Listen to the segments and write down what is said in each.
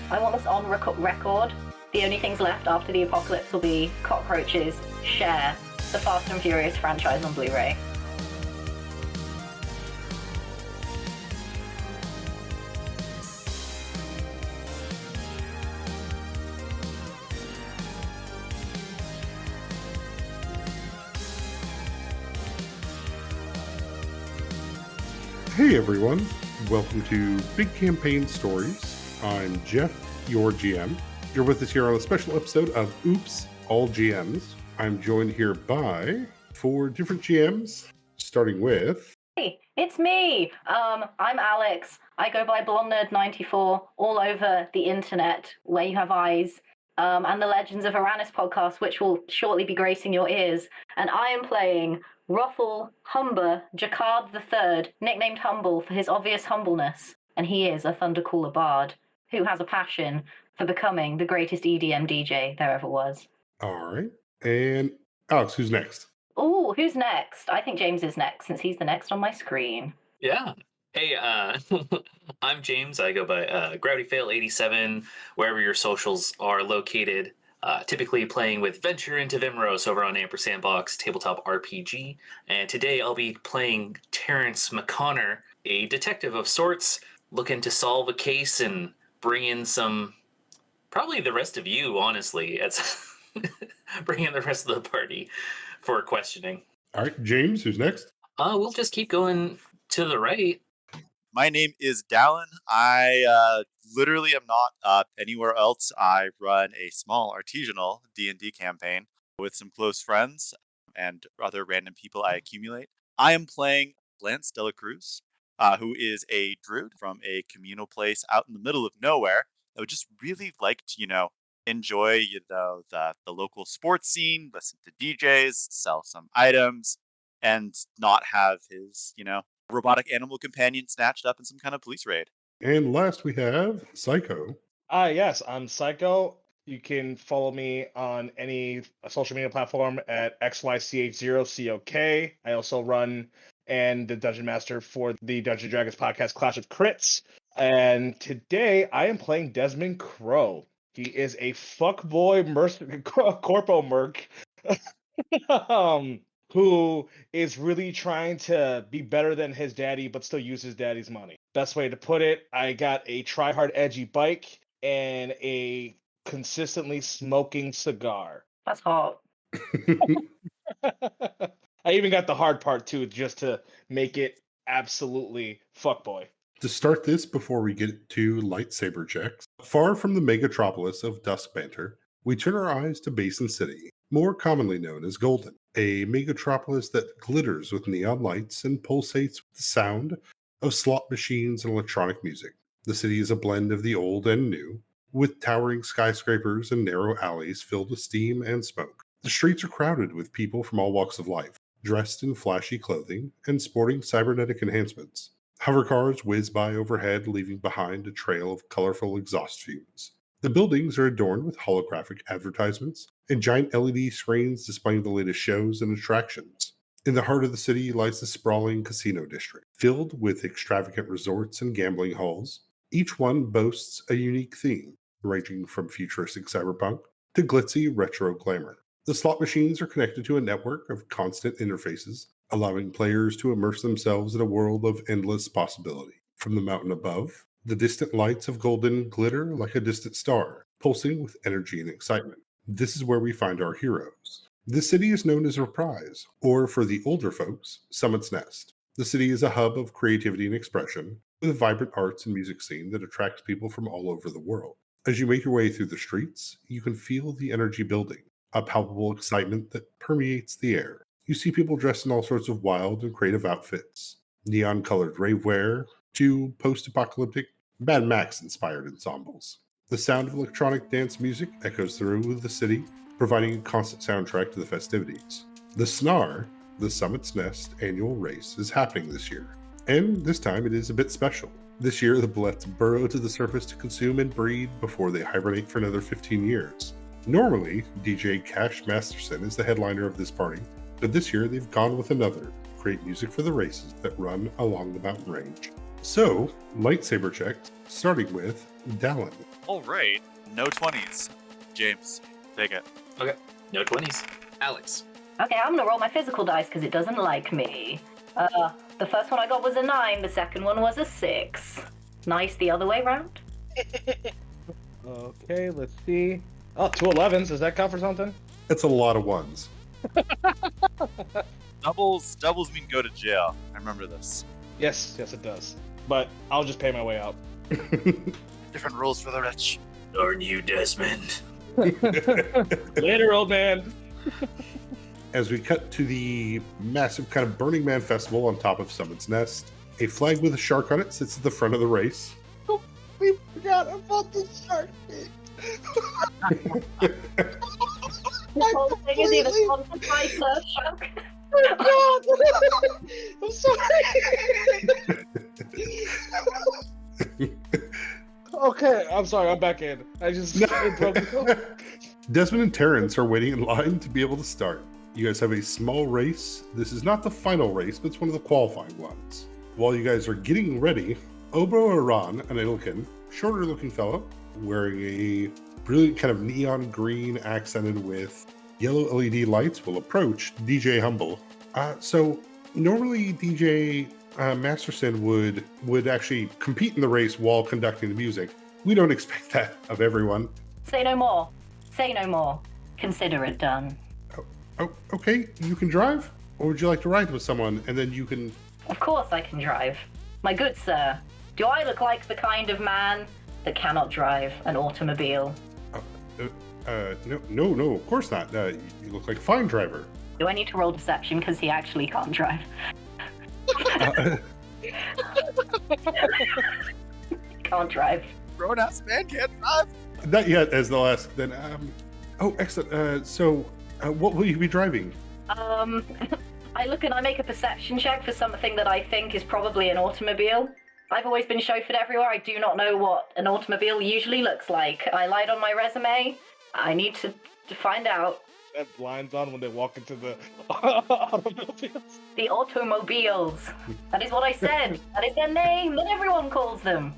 I want this on record. The only things left after the apocalypse will be cockroaches, Share, the Fast and Furious franchise on Blu-ray. Hey everyone, welcome to Big Campaign Stories. I'm Jeff, your GM. You're with us here on a special episode of Oops, All GMs. I'm joined here by 4 different GMs, starting with... Hey, it's me! I'm Alex. I go by BlondeNerd94 all over the internet, where you have eyes, and the Legends of Aranis podcast, which will shortly be gracing your ears. And I am playing Ruffle Humber Jacquard III, nicknamed Humble for his obvious humbleness, and he is a Thundercaller bard who has a passion for becoming the greatest EDM DJ there ever was. All right. And Alex, who's next? Ooh, who's next? I think James is next, since he's the next on my screen. Yeah. Hey, I'm James. I go by GravityFail87, wherever your socials are located. Typically playing with Venture into Vimros over on Ampersandbox Tabletop RPG. And today I'll be playing Terrence McConnor, a detective of sorts, looking to solve a case and bring in some... probably the rest of you, honestly. It's bring in the rest of the party for questioning. All right, James, who's next? We'll just keep going to the right. My name is Dallin. I literally am not anywhere else. I run a small artisanal D&D campaign with some close friends and other random people I accumulate. I am playing Lance Dela Cruz, who is a druid from a communal place out in the middle of nowhere. I would just really like to, enjoy, the local sports scene, listen to DJs, sell some items, and not have his, robotic animal companion snatched up in some kind of police raid. And last we have Psycho. Yes, I'm Psycho. You can follow me on any social media platform at XYCH0COK. I also run and the Dungeon Master for the Dungeons & Dragons podcast Clash of Crits. And today I am playing Desmond Crow. He is a fuckboy corpo merc who is really trying to be better than his daddy, but still use his daddy's money. Best way to put it, I got a try-hard edgy bike and a consistently smoking cigar. That's hot. I even got the hard part too, just to make it absolutely fuckboy. To start this, before we get to lightsaber checks, far from the megatropolis of Dusk Banter, we turn our eyes to Basin City, more commonly known as Golden, a megatropolis that glitters with neon lights and pulsates with the sound of slot machines and electronic music. The city is a blend of the old and new, with towering skyscrapers and narrow alleys filled with steam and smoke. The streets are crowded with people from all walks of life, dressed in flashy clothing and sporting cybernetic enhancements. Hovercars whiz by overhead, leaving behind a trail of colorful exhaust fumes. The buildings are adorned with holographic advertisements and giant LED screens displaying the latest shows and attractions. In the heart of the city lies the sprawling casino district, filled with extravagant resorts and gambling halls. Each one boasts a unique theme, ranging from futuristic cyberpunk to glitzy retro glamour. The slot machines are connected to a network of constant interfaces, allowing players to immerse themselves in a world of endless possibility. From the mountain above, the distant lights of Golden glitter like a distant star, pulsing with energy and excitement. This is where we find our heroes. This city is known as Reprise, or for the older folks, Summit's Nest. The city is a hub of creativity and expression, with a vibrant arts and music scene that attracts people from all over the world. As you make your way through the streets, you can feel the energy building, a palpable excitement that permeates the air. You see people dressed in all sorts of wild and creative outfits, neon-colored ravewear to post-apocalyptic Mad Max-inspired ensembles. The sound of electronic dance music echoes through the city, providing a constant soundtrack to the festivities. The SNAR, the Summit's Nest annual race, is happening this year, and this time it is a bit special. This year, the bullets burrow to the surface to consume and breed before they hibernate for another 15 years. Normally, DJ Cash Masterson is the headliner of this party, but this year they've gone with another, create music for the races that run along the mountain range. So, lightsaber checks, starting with Dallin. All right. No 20s. James, take it. Okay. No 20s. Alex. Okay, I'm gonna roll my physical dice because it doesn't like me. The first one I got was a 9, the second one was a 6. Nice the other way round. Okay, let's see. Oh, 2 11s. Does that count for something? That's a lot of ones. Doubles mean go to jail. I remember this. Yes, it does. But I'll just pay my way out. Different rules for the rich. Darn you, Desmond. Later, old man. As we cut to the massive kind of Burning Man festival on top of Summit's Nest, a flag with a shark on it sits at the front of the race. We forgot about the shark thing. The whole thing is either sponsored by Surfshark. Oh God! I'm sorry. Okay, I'm sorry. I'm back in. I just it broke me. Desmond and Terrence are waiting in line to be able to start. You guys have a small race. This is not the final race, but it's one of the qualifying ones. While you guys are getting ready, Obo Aran, an Ilkin, shorter looking fellow, wearing a brilliant kind of neon green accented with yellow LED lights, will approach DJ Humble. So normally DJ Masterson would actually compete in the race while conducting the music. We don't expect that of everyone. Say no more. Say no more. Consider it done. Oh, okay, you can drive? Or would you like to ride with someone and then you can... Of course I can drive. My good sir, do I look like the kind of man that cannot drive an automobile? No, of course not. You look like a fine driver. Do I need to roll deception because he actually can't drive? Can't drive. Grown-ass man can't drive. Not yet, as they'll ask. Then, oh, excellent. So, what will you be driving? I look and I make a perception check for something that I think is probably an automobile. I've always been chauffeured everywhere. I do not know what an automobile usually looks like. I lied on my resume. I need to find out. That blinds on when they walk into the automobiles. The automobiles. That is what I said. That is their name that everyone calls them.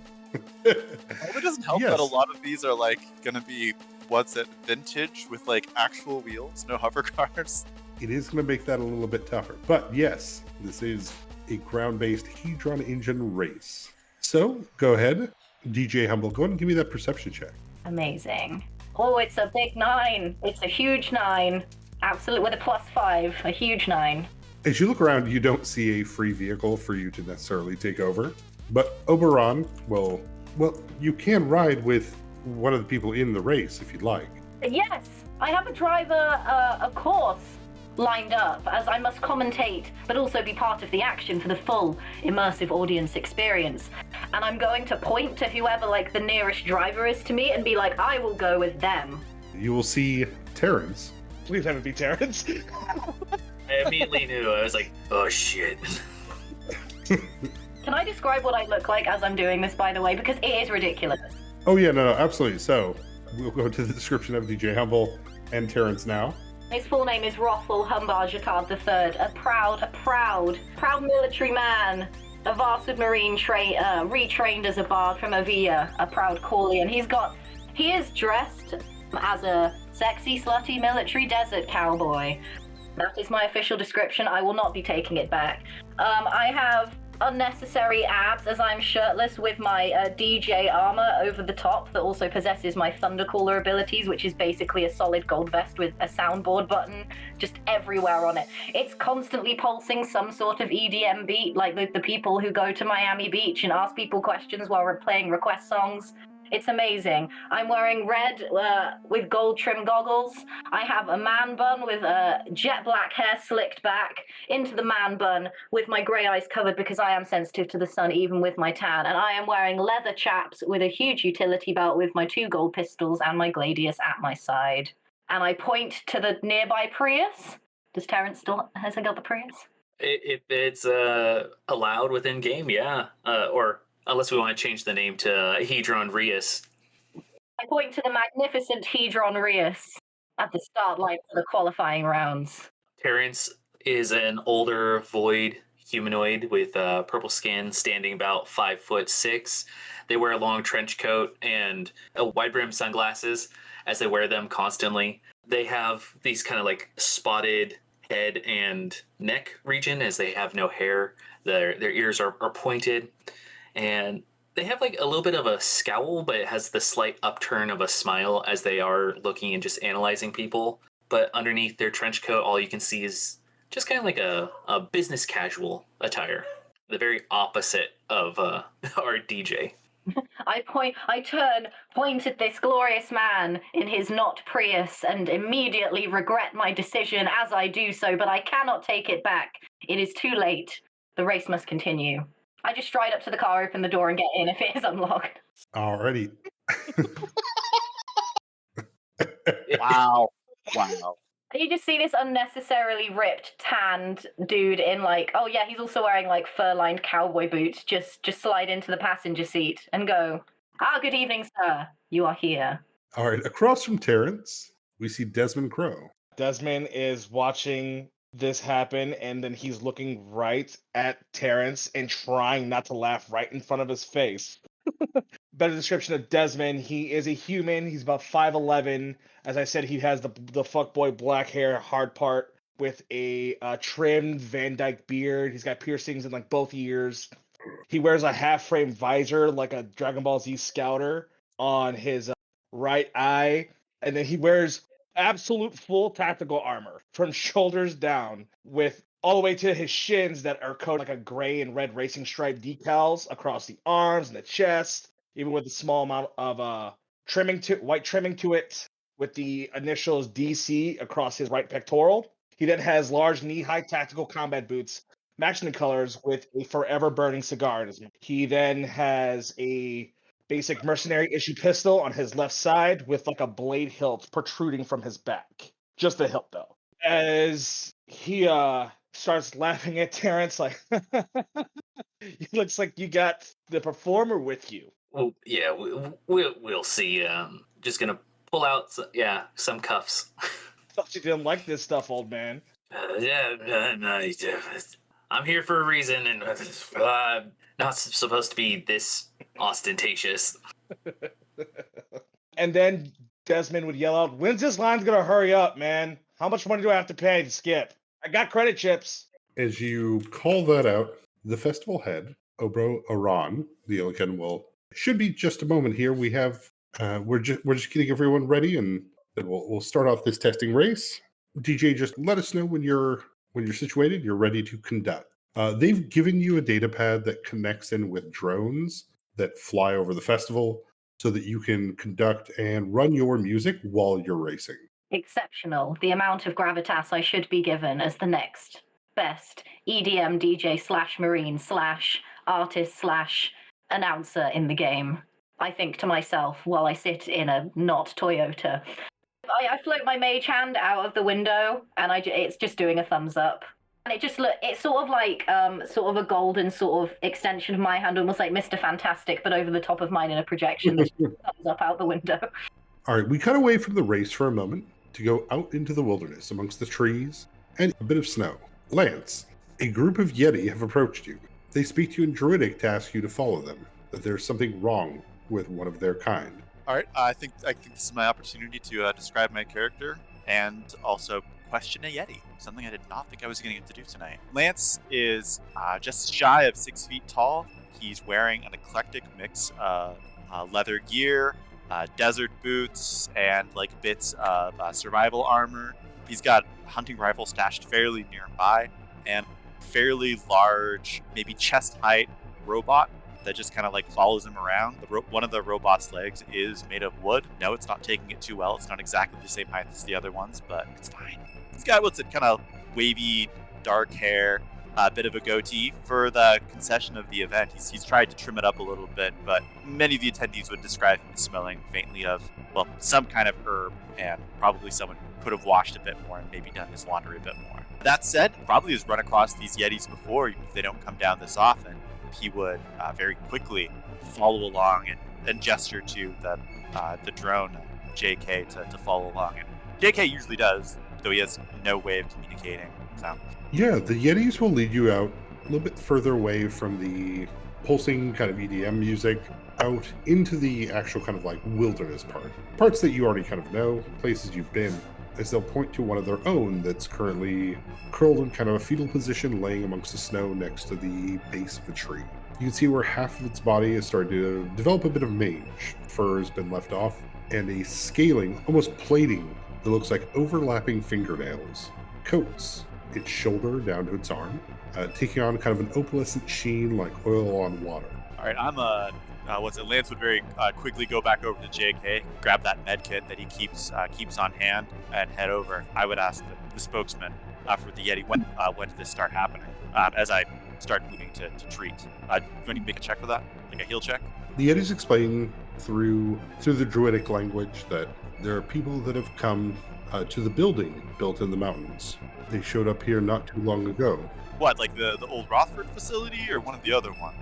It doesn't help Yes. that a lot of these are like gonna be what's it, vintage with like actual wheels, no hover cars. It is going to make that a little bit tougher. But yes, this is a ground-based Hedron engine race. So, go ahead. DJ Humble, go ahead and give me that perception check. Amazing. Oh, it's a big 9. It's a huge 9. Absolute with a +5. A huge 9. As you look around, you don't see a free vehicle for you to necessarily take over. But Oberon, well, you can ride with one of the people in the race if you'd like. Yes, I have a driver, of course, lined up, as I must commentate, but also be part of the action for the full immersive audience experience. And I'm going to point to whoever, like, the nearest driver is to me and be like, I will go with them. You will see Terrence. Please have it be Terrence. I immediately knew. I was like, oh shit. Can I describe what I look like as I'm doing this, by the way? Because it is ridiculous. Oh yeah, no, absolutely. So, we'll go to the description of DJ Humble and Terrence now. His full name is Rothwell Humbar Jacquard III, a proud military man, a Varsud Marine retrained as a bard from Avia, a proud Corleon. He is dressed as a sexy, slutty military desert cowboy. That is my official description. I will not be taking it back. I have unnecessary abs as I'm shirtless with my DJ armor over the top that also possesses my Thundercaller abilities, which is basically a solid gold vest with a soundboard button just everywhere on it. It's constantly pulsing some sort of EDM beat, like the people who go to Miami Beach and ask people questions while we're playing request songs. It's amazing. I'm wearing red with gold trim goggles. I have a man bun with jet black hair slicked back into the man bun with my grey eyes covered because I am sensitive to the sun even with my tan. And I am wearing leather chaps with a huge utility belt with my 2 gold pistols and my gladius at my side. And I point to the nearby Prius. Does Terrence has he got the Prius? It's allowed within game, yeah. Or unless we want to change the name to Hedron Rius. I point to the magnificent Hedron Rius at the start line for the qualifying rounds. Terrence is an older void humanoid with purple skin, standing about 5'6". They wear a long trench coat and wide brim sunglasses as they wear them constantly. They have these kind of like spotted head and neck region as they have no hair. Their ears are pointed, and they have like a little bit of a scowl, but it has the slight upturn of a smile as they are looking and just analyzing people. But underneath their trench coat, all you can see is just kind of like a business casual attire. The very opposite of our DJ. I turn, point at this glorious man in his not Prius, and immediately regret my decision as I do so, but I cannot take it back. It is too late. The race must continue. I just stride up to the car, open the door, and get in if it is unlocked. Alrighty. Wow. Wow. You just see this unnecessarily ripped, tanned dude in like, oh yeah, he's also wearing like fur-lined cowboy boots. Just slide into the passenger seat and go, good evening, sir. You are here. All right. Across from Terrence, we see Desmond Crow. Desmond is watching this happen, and then he's looking right at Terrence and trying not to laugh right in front of his face. Better description of Desmond: he is a human. He's about 5'11". As I said, he has the fuckboy black hair, hard part, with a trimmed Van Dyke beard. He's got piercings in like both ears. He wears a half-frame visor like a Dragon Ball Z scouter on his right eye, and then he wears absolute full tactical armor from shoulders down, with all the way to his shins that are coated like a gray and red racing stripe decals across the arms and the chest, even with a small amount of white trimming to it, with the initials DC across his right pectoral. He then has large knee-high tactical combat boots, matching the colors, with a forever burning cigar in his mouth. He then has a basic mercenary issue pistol on his left side with like a blade hilt protruding from his back. Just the hilt though. As he starts laughing at Terrence, like, it looks like you got the performer with you. Well, yeah, we'll see. Just gonna pull out some cuffs. Thought you didn't like this stuff, old man. I'm here for a reason, and not supposed to be this ostentatious. And then Desmond would yell out, "When's this line's gonna hurry up, man? How much money do I have to pay to skip? I got credit chips." As you call that out, the festival head, Obro Aran, the Illican, should be just a moment here. We have we're just getting everyone ready, and then we'll start off this testing race. DJ, just let us know when you're situated. You're ready to conduct. They've given you a data pad that connects in with drones that fly over the festival, so that you can conduct and run your music while you're racing. Exceptional. The amount of gravitas I should be given as the next best EDM DJ / marine / artist / announcer in the game. I think to myself while I sit in a not Toyota. I float my mage hand out of the window, and it's just doing a thumbs up. And it's sort of like sort of a golden sort of extension of my hand, almost like Mr. Fantastic, but over the top of mine in a projection. That's thumbs up out the window. All right, we cut away from the race for a moment to go out into the wilderness amongst the trees and a bit of snow. Lance, a group of Yeti have approached you. They speak to you in Druidic to ask you to follow them, that there's something wrong with one of their kind. All right, I think this is my opportunity to describe my character and also question a Yeti, something I did not think I was going to get to do tonight. Lance is just shy of 6 feet tall. He's wearing an eclectic mix of leather gear, desert boots, and like bits of survival armor. He's got a hunting rifle stashed fairly nearby, and fairly large, maybe chest height robot that just kind of like follows him around. One of the robot's legs is made of wood. No, it's not taking it too well. It's not exactly the same height as the other ones, but it's fine. He's got what's it, kind of wavy, dark hair, a bit of a goatee. For the concession of the event, he's tried to trim it up a little bit, but many of the attendees would describe him as smelling faintly of, well, some kind of herb, and probably someone who could have washed a bit more and maybe done his laundry a bit more. That said, probably has run across these Yetis before, even if they don't come down this often. He would very quickly follow along and gesture to the drone, JK, to follow along. And JK usually does, though he has no way of communicating. So Yeah, the Yetis will lead you out a little bit further away from the pulsing kind of EDM music out into the actual kind of like wilderness parts that you already kind of know, places you've been, as they'll point to one of their own that's currently curled in kind of a fetal position laying amongst the snow next to the base of a tree. You can see where half of its body is starting to develop a bit of mange. Fur has been left off, and a scaling, almost plating, that looks like overlapping fingernails coats its shoulder down to its arm, taking on kind of an opalescent sheen like oil on water. All right, Lance would very quickly go back over to JK, grab that med kit that he keeps on hand, and head over. I would ask the spokesman for the Yeti when did this start happening? As I start moving to treat. Do you want to make a check for that, like a heal check? The Yeti's explaining through the druidic language that there are people that have come to the building built in the mountains. They showed up here not too long ago. What, like the old Rothford facility or one of the other ones?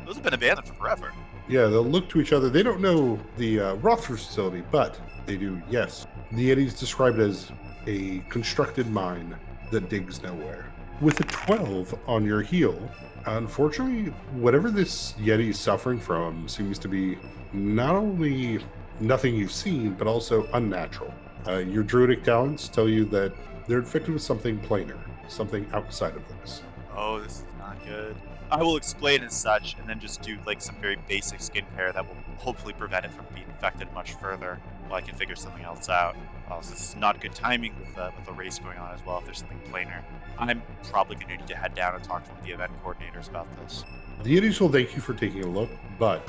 Those have been abandoned for forever. Yeah, they'll look to each other. They don't know the Rothford facility, but they do, yes. The Yeti's described as a constructed mine that digs nowhere. With a 12 on your heal, unfortunately, whatever this Yeti is suffering from seems to be not only nothing you've seen, but also unnatural. Your druidic talents tell you that they're infected with something plainer, something outside of this. Oh, this is not good. I will explain as such, and then just do like some very basic skincare that will hopefully prevent it from being infected much further, while I can figure something else out. So this is not good timing with a race going on as well. If there's something plainer, I'm probably going to need to head down and talk to one of the event coordinators about this. The Yetis will thank you for taking a look, but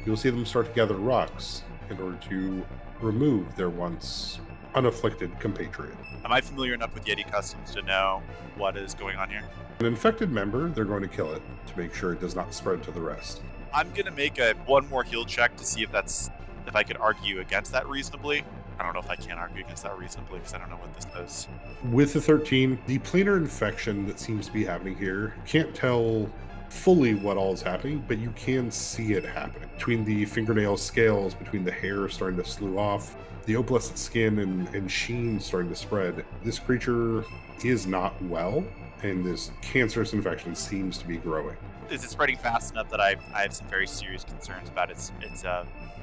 you'll see them start to gather rocks in order to remove their once unafflicted compatriot. Am I familiar enough with Yeti customs to know what is going on here? An infected member, they're going to kill it to make sure it does not spread to the rest. I'm gonna make one more heal check to see if I could argue against that reasonably. I don't know if I can argue against that reasonably because I don't know what this is. With the 13, the planar infection that seems to be happening here, can't tell fully what all is happening, but you can see it happening. Between the fingernail scales, between the hair starting to slew off, the opalescent skin and sheen starting to spread, this creature is not well, and this cancerous infection seems to be growing. Is it spreading fast enough that I have some very serious concerns about its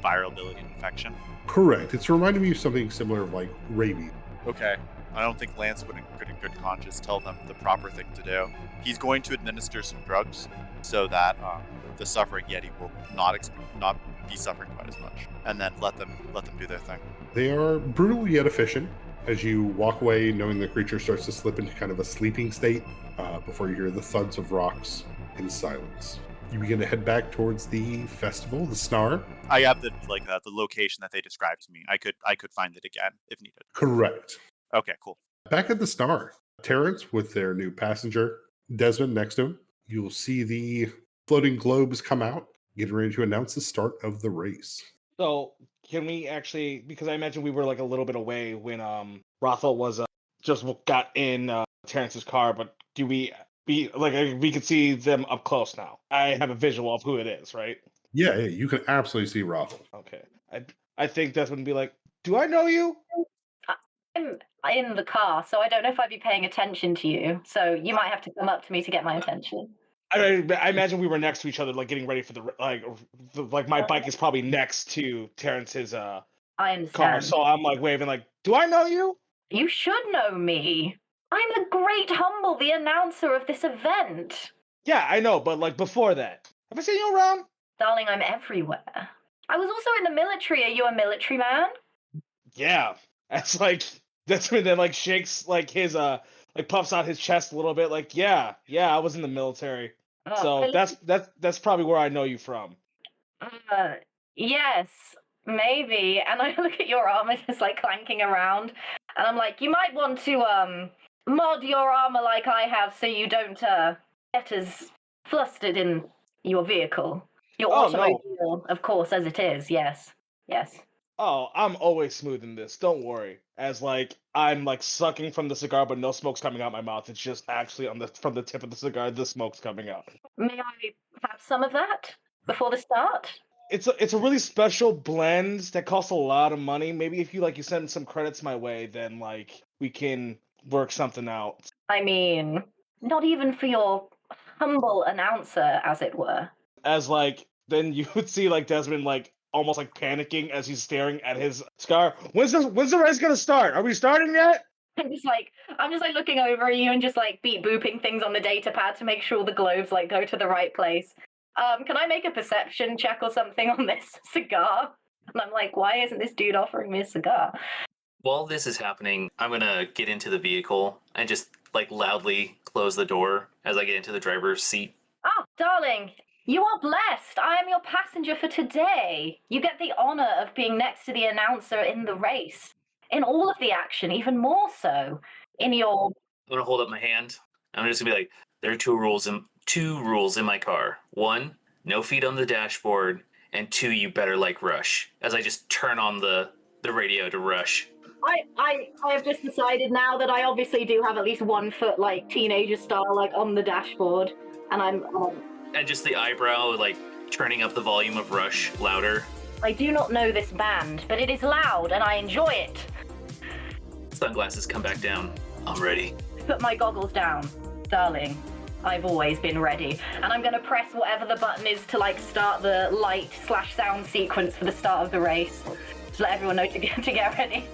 viral ability and infection? Correct. It's reminding me of something similar of like rabies. Okay. I don't think Lance would, in good conscience, tell them the proper thing to do. He's going to administer some drugs so that the suffering Yeti will not be suffering quite as much, and then let them do their thing. They are brutal yet efficient. As you walk away, knowing the creature starts to slip into kind of a sleeping state, before you hear the thuds of rocks in silence. You begin to head back towards the festival, the Snar. I have the location that they described to me. I could find it again if needed. Correct. Okay, cool. Back at the Star, Terrence with their new passenger, Desmond next to him. You'll see the floating globes come out, getting ready to announce the start of the race. So can we actually, because I imagine we were like a little bit away when Rothel was just got in Terrence's car, but do we we could see them up close now? I have a visual of who it is, right? Yeah, you can absolutely see Rothel. Okay. I think Desmond would be like, do I know you? I'm in the car, so I don't know if I'd be paying attention to you. So you might have to come up to me to get my attention. I imagine we were next to each other, like getting ready for the my bike is probably next to Terrence's I understand. car, so I'm like waving, like, do I know you? You should know me. I'm the great Humble, the announcer of this event. Yeah, I know, but like before that, have I seen you around? Darling, I'm everywhere. I was also in the military. Are you a military man? Yeah, that's when then like shakes like his like puffs out his chest a little bit, like yeah, I was in the military. So that's probably where I know you from. Yes, maybe. And I look at your armor just like clanking around, and I'm like, you might want to mod your armor like I have, so you don't get as flustered in your vehicle. Your automobile, of course, as it is. Yes. Oh, I'm always smooth in this. Don't worry. As like I'm like sucking from the cigar, but no smoke's coming out my mouth. It's just actually from the tip of the cigar, the smoke's coming out. May I have some of that before the start? It's a really special blend that costs a lot of money. Maybe if you send some credits my way, then like we can work something out. I mean, not even for your humble announcer, as it were. As like then you would see like Desmond like almost like panicking as he's staring at his scar. When's the race gonna start? Are we starting yet? I'm just like looking over at you and just like beep booping things on the data pad to make sure the globes like go to the right place. Can I make a perception check or something on this cigar? And I'm like, why isn't this dude offering me a cigar? While this is happening, I'm gonna get into the vehicle and just like loudly close the door as I get into the driver's seat. Oh, darling, you are blessed. I am your passenger for today. You get the honor of being next to the announcer in the race. In all of the action, even more so. In your... I'm gonna hold up my hand. I'm just gonna be like, there are two rules in my car. One, no feet on the dashboard, and two, you better like Rush. As I just turn on the radio to Rush. I have just decided now that I obviously do have at least 1 foot, like, teenager style, like, on the dashboard. And I'm... And just the eyebrow, like, turning up the volume of Rush louder. I do not know this band, but it is loud and I enjoy it. Sunglasses come back down. I'm ready. Put my goggles down. Darling, I've always been ready. And I'm going to press whatever the button is to, like, start the light/sound sequence for the start of the race. To let everyone know to get ready.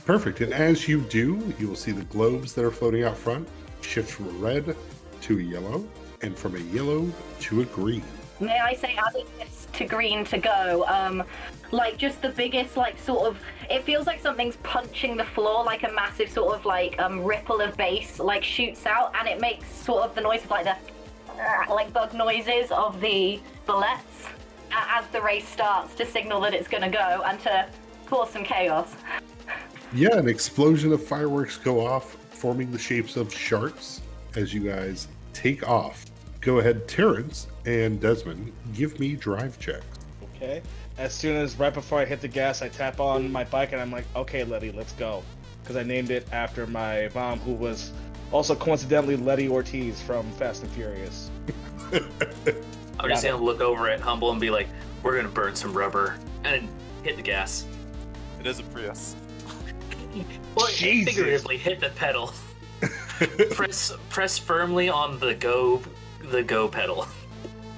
Perfect. And as you do, you will see the globes that are floating out front shift from a red to a yellow, and from a yellow to a green. May I say, as it gets to green to go, like, just the biggest, like, sort of, it feels like something's punching the floor, like a massive sort of, like, ripple of bass, like, shoots out, and it makes sort of the noise of, like, the, like, bug noises of the bullets as the race starts to signal that it's gonna go and to cause some chaos. Yeah, an explosion of fireworks go off, forming the shapes of sharks as you guys take off. Go ahead, Terrence and Desmond, give me drive checks. Okay. As soon as right before I hit the gas, I tap on my bike and I'm like, okay, Letty, let's go. Because I named it after my mom, who was also coincidentally Letty Ortiz from Fast and Furious. I'm just gonna look over at Humble and be like, we're gonna burn some rubber, and then hit the gas. It is a Prius. Well, Jesus. figuratively hit the pedal. press firmly on the go pedal.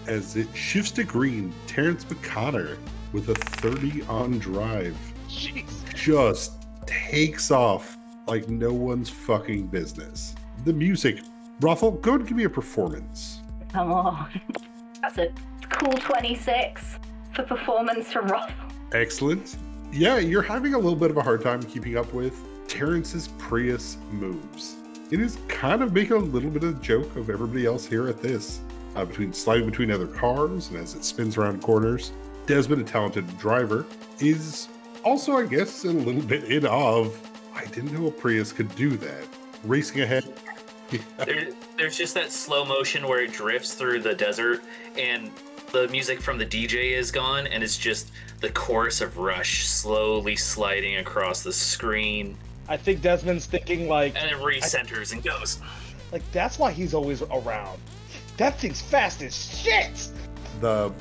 As it shifts to green, Terrence McConnor with a 30 on drive Jeez. just takes off like no one's fucking business. The music, Rothel, go ahead and give me a performance. Come on. That's a cool 26 for performance from Roth. Excellent. Yeah, you're having a little bit of a hard time keeping up with Terrence's Prius moves. It is kind of making a little bit of a joke of everybody else here at this, sliding between other cars, and as it spins around corners. Desmond, a talented driver, is also, I guess, a little bit in awe of, I didn't know a Prius could do that. Racing ahead. There's just that slow motion where it drifts through the desert, and the music from the DJ is gone, and it's just the chorus of Rush slowly sliding across the screen. I think Desmond's thinking like... And it recenters and goes. Like, that's why he's always around. That thing's fast as shit! The...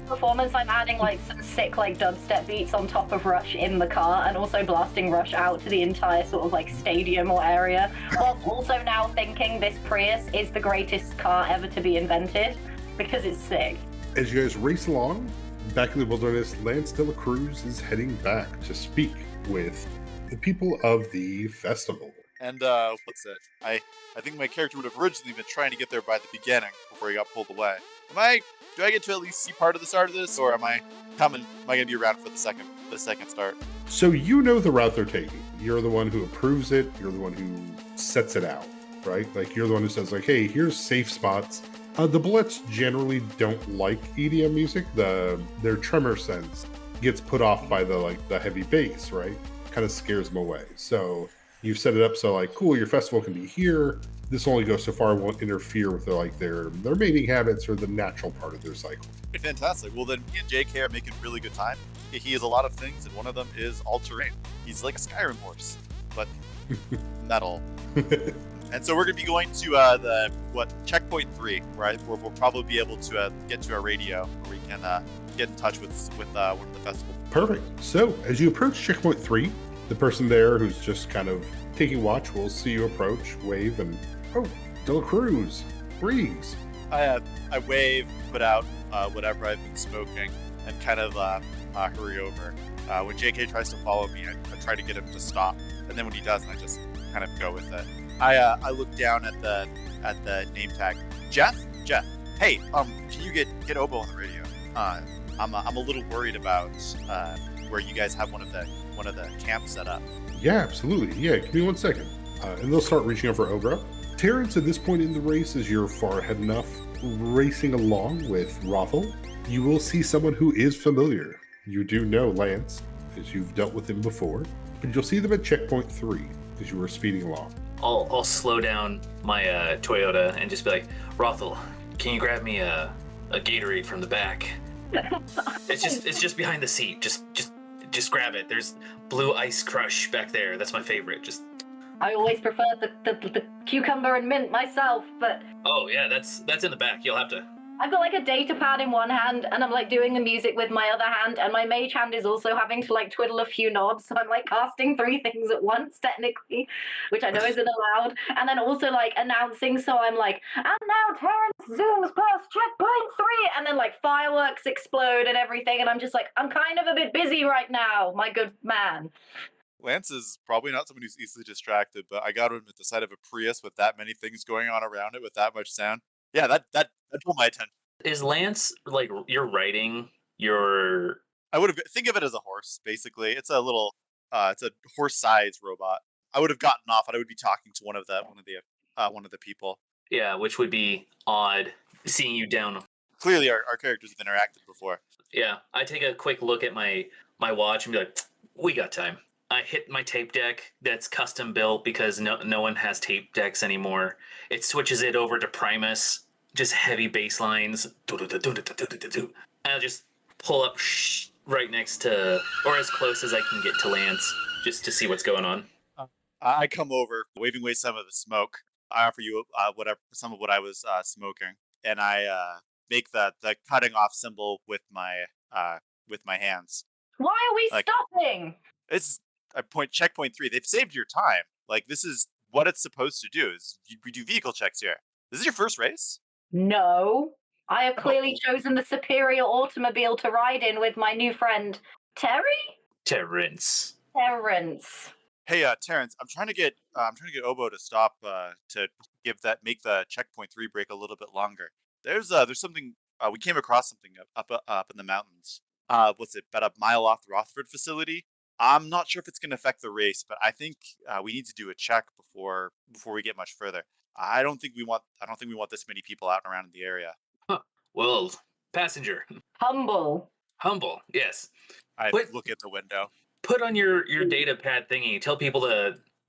Performance, I'm adding like some sick like dubstep beats on top of Rush in the car, and also blasting Rush out to the entire sort of like stadium or area, whilst also now thinking this Prius is the greatest car ever to be invented because it's sick. As you guys race along, back in the wilderness, Lance De La Cruz is heading back to speak with the people of the festival. And what's it? I think my character would have originally been trying to get there by the beginning before he got pulled away. Do I get to at least see part of the start of this, or am I going to be around for the second start? So you know the route they're taking. You're the one who approves it. You're the one who sets it out, right? Like, you're the one who says, like, hey, here's safe spots. The bullets generally don't like EDM music. Their tremor sense gets put off by the heavy bass, right? Kind of scares them away. So you've set it up so, like, cool, your festival can be here. This only goes so far, won't interfere with their mating habits or the natural part of their cycle. Fantastic. Well, then me and JK are making really good time. He is a lot of things, and one of them is all-terrain. He's like a Skyrim horse, but metal. And so we're going to be going to checkpoint 3, right? Where we'll probably be able to get to our radio, where we can get in touch with one of the festival. Perfect. So as you approach checkpoint 3, The person there who's just kind of taking watch will see you approach, wave, and oh, Dela Cruz, greetings. I wave, put out whatever I've been smoking, and kind of hurry over. When JK tries to follow me, I try to get him to stop, and then when he doesn't, I just kind of go with it. I look down at the name tag. Jeff, hey, can you get Obo on the radio? I'm a little worried about where you guys have one of the camps set up. Yeah, absolutely. Yeah, give me 1 second. And they'll start reaching out for Obra. Terrence, at this point in the race, as you're far ahead enough, racing along with Rothel, you will see someone who is familiar. You do know Lance, as you've dealt with him before, but you'll see them at checkpoint 3 as you are speeding along. I'll slow down my Toyota and just be like, Rothel, can you grab me a Gatorade from the back? It's just behind the seat. Just grab it. There's blue ice crush back there. That's my favorite. I always prefer the cucumber and mint myself, but Oh yeah, that's in the back. You'll have to. I've got like a data pad in one hand and I'm like doing the music with my other hand, and my mage hand is also having to like twiddle a few knobs, so I'm like casting 3 things at once technically, which I know isn't allowed, and then also like announcing, so I'm like, and now Terrence zooms past checkpoint 3, and then like fireworks explode and everything, and I'm just like, I'm kind of a bit busy right now, my good man. Lance is probably not someone who's easily distracted, but I got him at the side of a Prius with that many things going on around it with that much sound. Yeah, that drew my attention. Is Lance like you're riding your? I would have think of it as a horse, basically. It's a little, it's a horse-sized robot. I would have gotten off, and I would be talking to one of the people. Yeah, which would be odd seeing you down. Clearly, our characters have interacted before. Yeah, I take a quick look at my watch and be like, we got time. I hit my tape deck that's custom built because no one has tape decks anymore. It switches it over to Primus, just heavy bass lines. And I'll just pull up right next to, or as close as I can get to Lance, just to see what's going on. I come over, waving away some of the smoke. I offer you some of what I was smoking, and I make the cutting off symbol with my hands. Why are we Like- stopping? It's checkpoint 3. They've saved your time. Like, this is what it's supposed to do. Is we do vehicle checks here. This is your first race? No. I have clearly chosen the superior automobile to ride in with my new friend, Terry? Terrence. Terrence. Hey, Terrence, I'm trying to get Obo to stop to make the checkpoint 3 break a little bit longer. There's something we came across something up in the mountains. What's it? About a mile off the Rothford facility. I'm not sure if it's going to affect the race, but I think we need to do a check before we get much further. I don't think we want this many people out and around in the area. Well, passenger. Humble. Humble, yes. I What? look at the window. Put on your data pad thingy. Tell people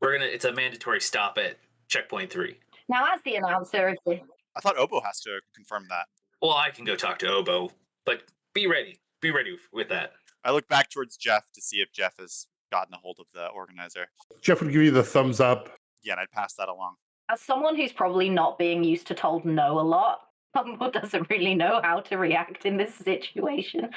it's a mandatory stop at checkpoint 3. Now, as the announcer, I thought Obo has to confirm that. Well, I can go talk to Obo, but be ready. Be ready with that. I look back towards Jeff to see if Jeff has gotten a hold of the organizer. Jeff would give you the thumbs up. Yeah, and I'd pass that along. as someone who's probably not being used to told no a lot, Humble doesn't really know how to react in this situation.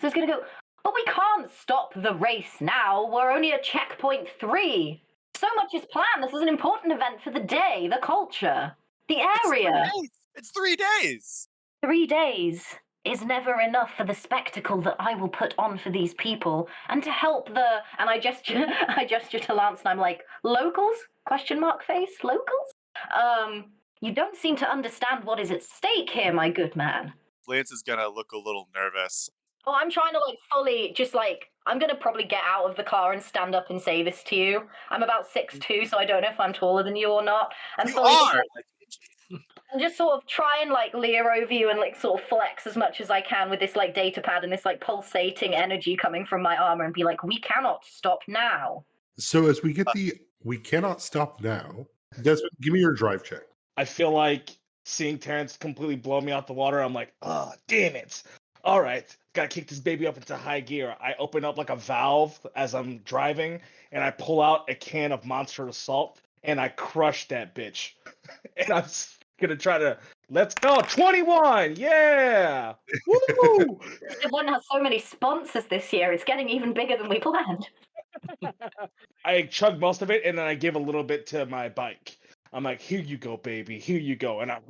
So it's going to go, but we can't stop the race now. We're only at checkpoint 3. So much is planned. This is an important event for the day, the culture, the area. It's 3 days. 3 days is never enough for the spectacle that I will put on for these people, and to help and I gesture to Lance, and I'm like, locals? Question mark face? Locals? You don't seem to understand what is at stake here, my good man. Lance is gonna look a little nervous. Oh, I'm trying to fully I'm gonna probably get out of the car and stand up and say this to you. I'm about 6'2", so I don't know if I'm taller than you or not. And You fully are! and just sort of try and leer over you and sort of flex as much as I can with this data pad and this pulsating energy coming from my armor, and be like, we cannot stop now. So as we get we cannot stop now. Desmond, give me your drive check. I feel like seeing Terrence completely blow me out the water, I'm like, oh, damn it. All right, gotta kick this baby up into high gear. I open up a valve as I'm driving, and I pull out a can of Monster Assault, and I crush that bitch. And I'm gonna try to, let's go, 21, yeah! Woo! One has so many sponsors this year, it's getting even bigger than we planned. I chug most of it, and then I give a little bit to my bike. I'm like, here you go, baby. Here you go. And I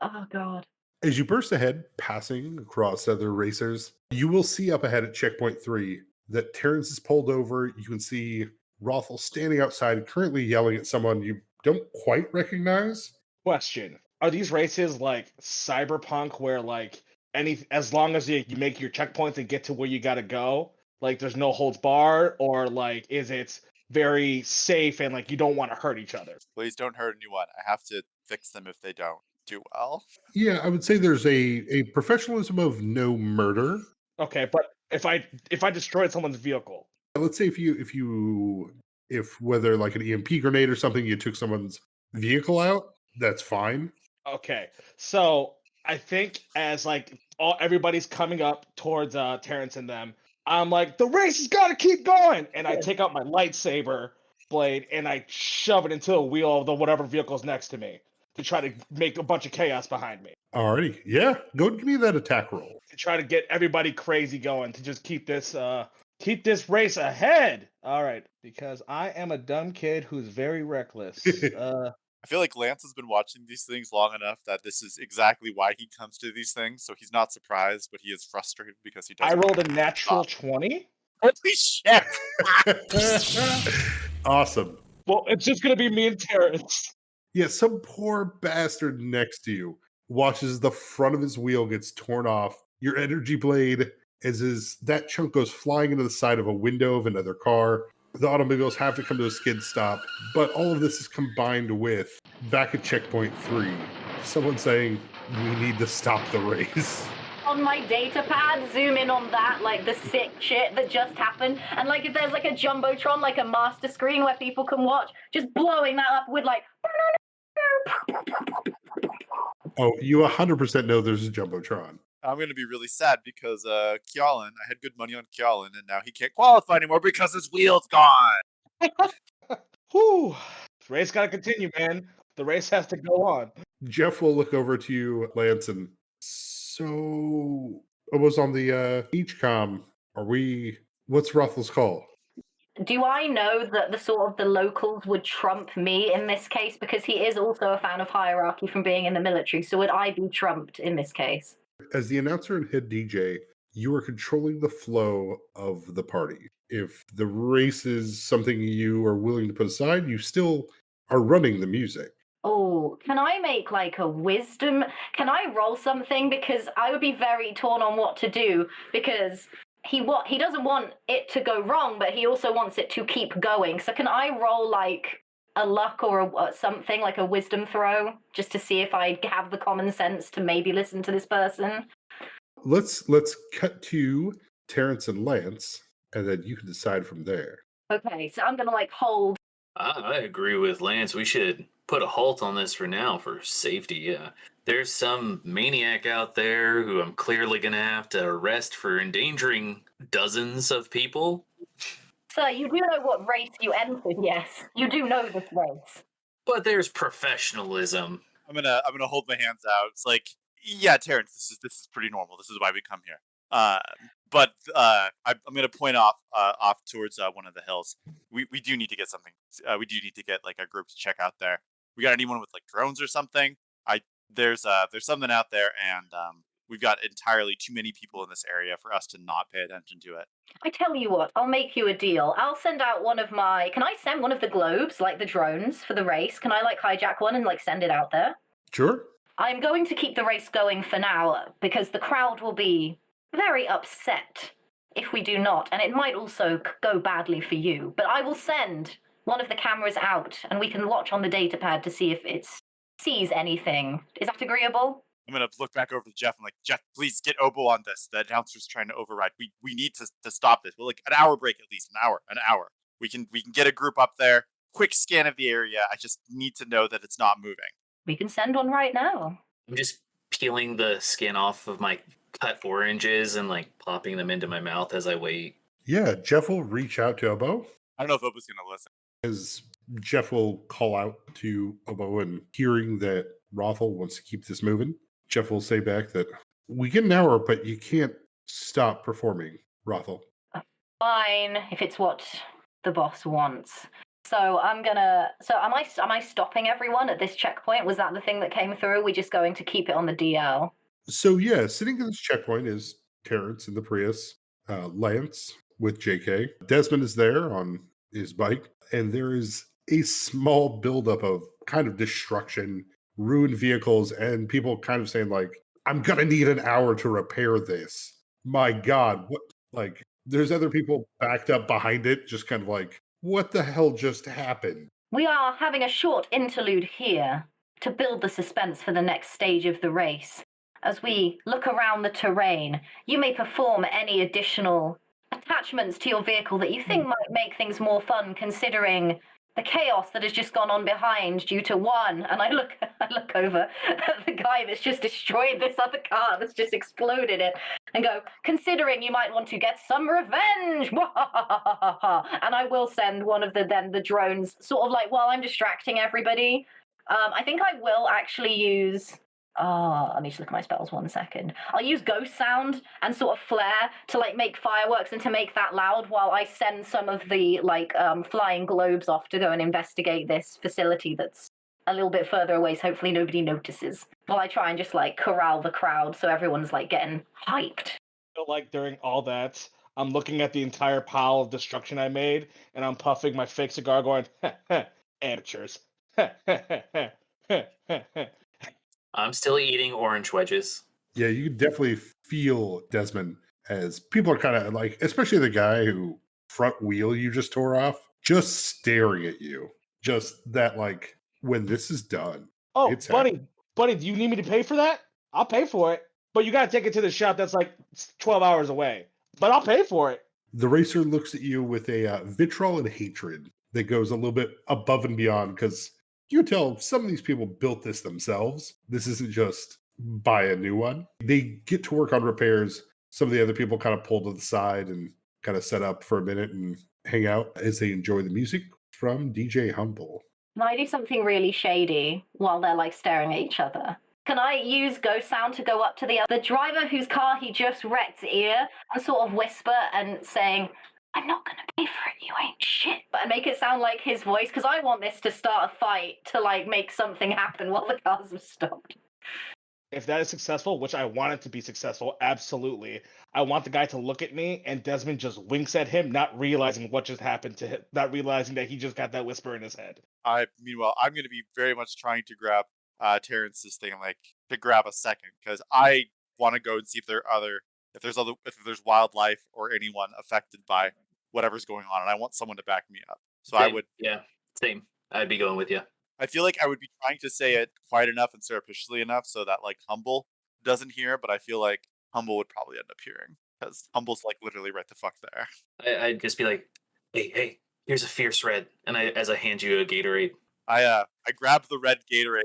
Oh god. As you burst ahead, passing across other racers, you will see up ahead at checkpoint 3 that Terrence is pulled over. You can see Rothel standing outside, currently yelling at someone you don't quite recognize. question. Are these races like cyberpunk where like as long as you make your checkpoints and get to where you gotta go, like there's no holds barred, or like is it very safe and like you don't want to hurt each other? Please don't hurt anyone. I have to fix them if they don't do well. Yeah, I would say there's a professionalism of no murder. Okay, but if I destroyed someone's vehicle, Let's say if whether like an EMP grenade or something, you took someone's vehicle out, that's fine. okay. So I think as like everybody's coming up towards Terrence and them, I'm like, the race has got to keep going, and I take out my lightsaber blade and I shove it into the wheel of the whatever vehicle's next to me to try to make a bunch of chaos behind me, Alrighty. Yeah, go and give me that attack roll. to try to get everybody crazy going, to just keep this race ahead. All right, because I am a dumb kid who's very reckless. I feel like Lance has been watching these things long enough that this is exactly why he comes to these things. So he's not surprised, but he is frustrated because he I doesn't. rolled a natural 20. Holy shit! Awesome. Well, it's just gonna be me and Terrence. Yeah, some poor bastard next to you watches the front of his wheel gets torn off. Your energy blade, that chunk goes flying into the side of a window of another car. The automobiles have to come to a skid stop, but all of this is combined with, back at checkpoint 3, someone saying, we need to stop the race. On my data pad, zoom in on that, like the sick shit that just happened, and like if there's like a jumbotron, like a master screen where people can watch, just blowing that up with like. Oh, you 100% know there's a jumbotron. I'm going to be really sad because Kjolin, I had good money on Kjolin, and now he can't qualify anymore because his wheel's gone. Whew. The race gotta continue, man. The race has to go on. Jeff will look over to you, Lance, and so it was on the Beachcom. What's Rothel's call? Do I know that the sort of the locals would trump me in this case, because he is also a fan of hierarchy from being in the military? So would I be trumped in this case? As the announcer and head DJ, you are controlling the flow of the party. If the race is something you are willing to put aside, you still are running the music. Oh, can I make like a wisdom? Can I roll something? Because I would be very torn on what to do, because he doesn't want it to go wrong, but he also wants it to keep going. So can I roll like a luck or something, like a wisdom throw, just to see if I have the common sense to maybe listen to this person? Let's cut to Terrence and Lance, and then you can decide from there. Okay, so I'm gonna like hold. I agree with Lance. We should put a halt on this for now for safety. Yeah. There's some maniac out there who I'm clearly going to have to arrest for endangering dozens of people. Sir, you do know what race you entered, yes. You do know this race. But there's professionalism. I'm gonna hold my hands out. It's like, yeah, Terrence, this is pretty normal. This is why we come here. But I'm gonna point off towards one of the hills. We do need to get something. We do need to get like a group to check out there. We got anyone with like drones or something? There's something out there, and we've got entirely too many people in this area for us to not pay attention to it. I tell you what, I'll make you a deal. I'll send out can I send one of the globes, like the drones for the race? Can I like hijack one and like send it out there? Sure. I'm going to keep the race going for now, because the crowd will be very upset if we do not, and it might also go badly for you. But I will send one of the cameras out, and we can watch on the data pad to see if it sees anything. Is that agreeable? I'm gonna look back over to Jeff. I'm like, Jeff, please get Obo on this. The announcer's trying to override. We need to stop this. Well, like an hour break at least. An hour. We can get a group up there. Quick scan of the area. I just need to know that it's not moving. We can send one right now. I'm just peeling the skin off of my cut oranges and like popping them into my mouth as I wait. Yeah, Jeff will reach out to Obo. I don't know if Obo's gonna listen. As Jeff will call out to Obo, and hearing that Rothel wants to keep this moving, Jeff will say back that we get an hour, but you can't stop performing, Rothel. Fine, if it's what the boss wants. So am I stopping everyone at this checkpoint? Was that the thing that came through? We're just going to keep it on the DL. So yeah, sitting at this checkpoint is Terrence in the Prius, Lance with JK. Desmond is there on his bike, and there is a small buildup of kind of destruction, ruined vehicles, and people kind of saying like, "I'm gonna need an hour to repair this." My God, what? Like, there's other people backed up behind it, just kind of like, "What the hell just happened?" We are having a short interlude here to build the suspense for the next stage of the race. As we look around the terrain, you may perform any additional attachments to your vehicle that you think might make things more fun, considering the chaos that has just gone on behind due to one. And I look over at the guy that's just destroyed this other car, that's just exploded it, and go, considering you might want to get some revenge. And I will send one of the drones, sort of like while I'm distracting everybody. I think I will actually use. Let me just look at my spells 1 second. I'll use ghost sound and sort of flare to like make fireworks and to make that loud while I send some of the flying globes off to go and investigate this facility that's a little bit further away, so hopefully nobody notices. While I try and just like corral the crowd so everyone's like getting hyped. I feel like during all that, I'm looking at the entire pile of destruction I made, and I'm puffing my fake cigar, going, amateurs. I'm still eating orange wedges. Yeah, you can definitely feel Desmond as people are kind of like, especially the guy who front wheel you just tore off, just staring at you. Just that, like, when this is done. Oh, It's buddy, do you need me to pay for that? I'll pay for it. But you gotta take it to the shop that's like 12 hours away. But I'll pay for it. The racer looks at you with a vitriol and hatred that goes a little bit above and beyond because you can tell some of these people built this themselves. This isn't just buy a new one. They get to work on repairs. Some of the other people kind of pull to the side and kind of set up for a minute and hang out as they enjoy the music from DJ Humble. Can I do something really shady while they're like staring at each other? Can I use ghost sound to go up to the driver whose car he just wrecked ear and sort of whisper and saying, I'm not going to pay for it, you ain't shit. But make it sound like his voice, because I want this to start a fight to like make something happen while the cars have stopped. If that is successful, which I want it to be successful, absolutely. I want the guy to look at me and Desmond just winks at him, not realizing what just happened to him, not realizing that he just got that whisper in his head. Meanwhile, I'm going to be very much trying to grab Terrence's thing, like to grab a second, because I want to go and see if there's wildlife or anyone affected by whatever's going on, and I want someone to back me up. So Same. Same. I'd be going with you. I feel like I would be trying to say it quiet enough and surreptitiously enough so that like Humble doesn't hear, but I feel like Humble would probably end up hearing because Humble's like literally right the fuck there. I'd just be like, hey, here's a fierce red, and as I hand you a Gatorade. I grab the red Gatorade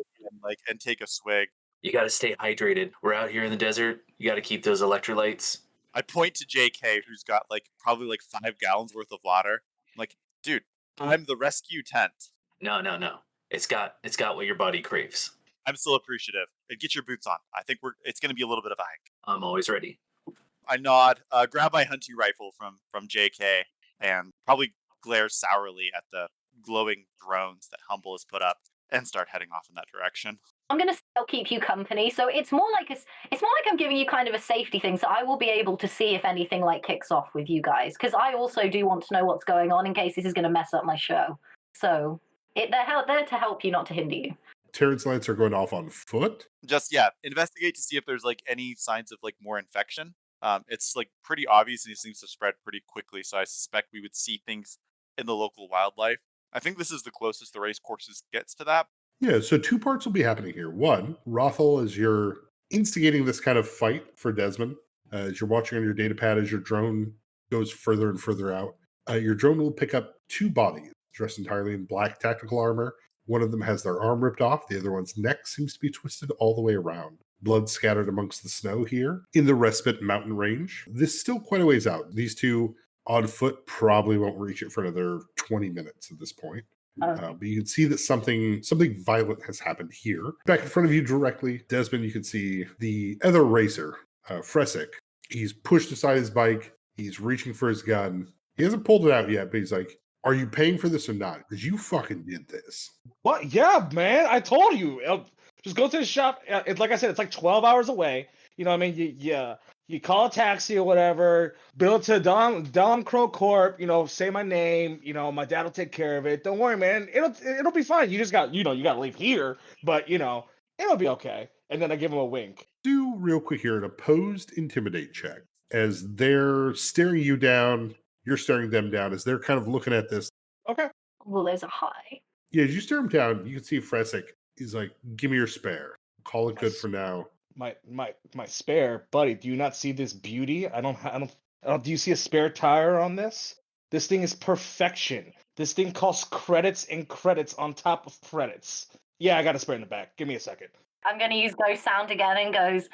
and take a swig. You got to stay hydrated. We're out here in the desert. You got to keep those electrolytes. I point to JK, who's got probably 5 gallons worth of water. I'm like, dude, I'm the rescue tent. No. It's got what your body craves. I'm still appreciative. And get your boots on. I think it's going to be a little bit of a hike. I'm always ready. I nod, grab my hunting rifle from JK, and probably glare sourly at the glowing drones that Humble has put up, and start heading off in that direction. I'm gonna still keep you company, so it's more like I'm giving you kind of a safety thing, so I will be able to see if anything kicks off with you guys, because I also do want to know what's going on in case this is going to mess up my show. So they're there to help you, not to hinder you. Terrence and Lance are going off on foot. Just investigate to see if there's any signs of more infection. It's pretty obvious and it seems to spread pretty quickly, so I suspect we would see things in the local wildlife. I think this is the closest the race courses gets to that. Yeah, so 2 parts will be happening here. One, Rothel, as you're instigating this kind of fight for Desmond, as you're watching on your data pad as your drone goes further and further out, your drone will pick up 2 bodies dressed entirely in black tactical armor. One of them has their arm ripped off. The other one's neck seems to be twisted all the way around. Blood scattered amongst the snow here in the Respite mountain range. This is still quite a ways out. These 2 on foot probably won't reach it for another 20 minutes at this point. But you can see that something violent has happened here. Back in front of you directly, Desmond, you can see the other racer, Fresic. He's pushed aside his bike. He's reaching for his gun. He hasn't pulled it out yet, but he's like, Are you paying for this or not? Because you fucking did this. What? Yeah, man. I told you. Just go to the shop. It's like I said, it's like 12 hours away. You know what I mean? You call a taxi or whatever, bill it to Dom Crow Corp, say my name, my dad will take care of it. Don't worry, man. It'll be fine. You just got, you got to leave here, but it'll be okay. And then I give him a wink. Do real quick here an opposed intimidate check as they're staring you down. You're staring them down as they're kind of looking at this. Okay. Well, there's a high. Yeah, as you stare them down, you can see Fresic is like, give me your spare. Call it good for now. My spare, buddy. Do you not see this beauty? I don't. Do you see a spare tire on this? This thing is perfection. This thing costs credits and credits on top of credits. Yeah, I got a spare in the back. Give me a second. I'm going to use Ghost Sound again and goes,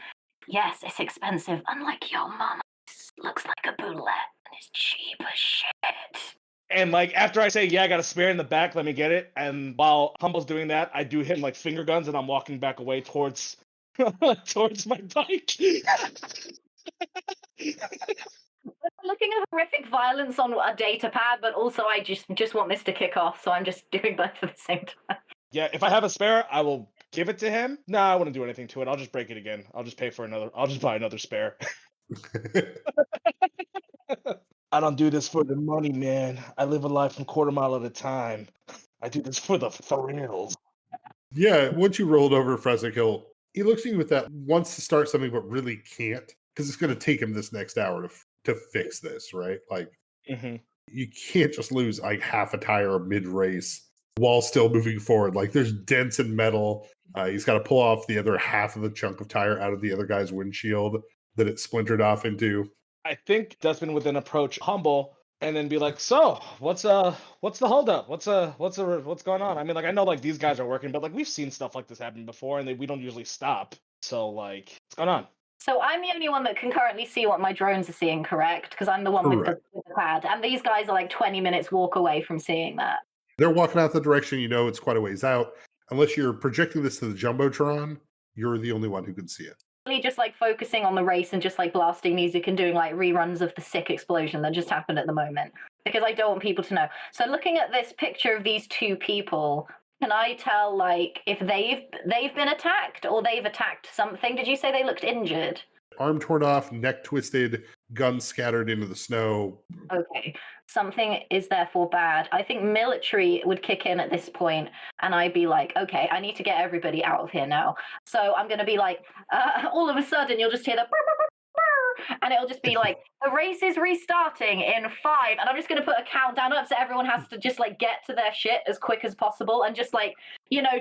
yes, it's expensive. Unlike your mama, this looks like a bootlet and it's cheap as shit. And like after I say, yeah, I got a spare in the back, let me get it. And while Humble's doing that, I do hit like finger guns and I'm walking back away towards towards my bike. Looking at horrific violence on a data pad, but also I just want this to kick off, so I'm just doing both at the same time. Yeah, if I have a spare, I will give it to him. No, I wouldn't do anything to it. I'll just break it again. I'll just I'll just buy another spare. I don't do this for the money, man. I live a life from quarter mile at a time. I do this for the thrills. Yeah, once you rolled over Fresic, he looks at you with that, wants to start something but really can't because it's going to take him this next hour to fix this, right? Like, you can't just lose like half a tire mid-race while still moving forward. Like, there's dents in metal. He's got to pull off the other half of the chunk of tire out of the other guy's windshield that it splintered off into. I think Dustman would then approach Humble and then be like, "So, what's the holdup? What's going on? I mean, like, I know like these guys are working, but like we've seen stuff like this happen before, and we don't usually stop. So, like, what's going on?" So I'm the only one that can currently see what my drones are seeing, correct? Because I'm the one with the pad, and these guys are like 20 minutes walk away from seeing that. They're walking out the direction, it's quite a ways out. Unless you're projecting this to the Jumbotron, you're the only one who can see it. Just like focusing on the race and just like blasting music and doing like reruns of the sick explosion that just happened at the moment, because I don't want people to know. So looking at this picture of these two people, can I tell like if they've been attacked or they've attacked something? Did you say they looked injured? Arm torn off, neck twisted, gun scattered into the snow. Okay, something is therefore bad. I think military would kick in at this point, and I'd be like, okay, I need to get everybody out of here now. So I'm going to be like, all of a sudden, you'll just hear the burr, burr, burr, burr, and it'll just be like, the race is restarting in 5, and I'm just going to put a countdown up so everyone has to just like get to their shit as quick as possible and just like,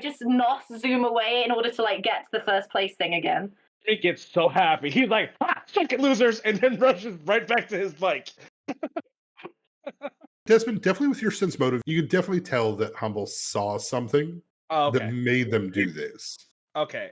just not zoom away in order to like get to the first place thing again. He gets so happy. He's like, "Fuck it, losers," and then rushes right back to his bike. Desmond, definitely with your sense motive, you can definitely tell that Humble saw something that made them do this. Okay.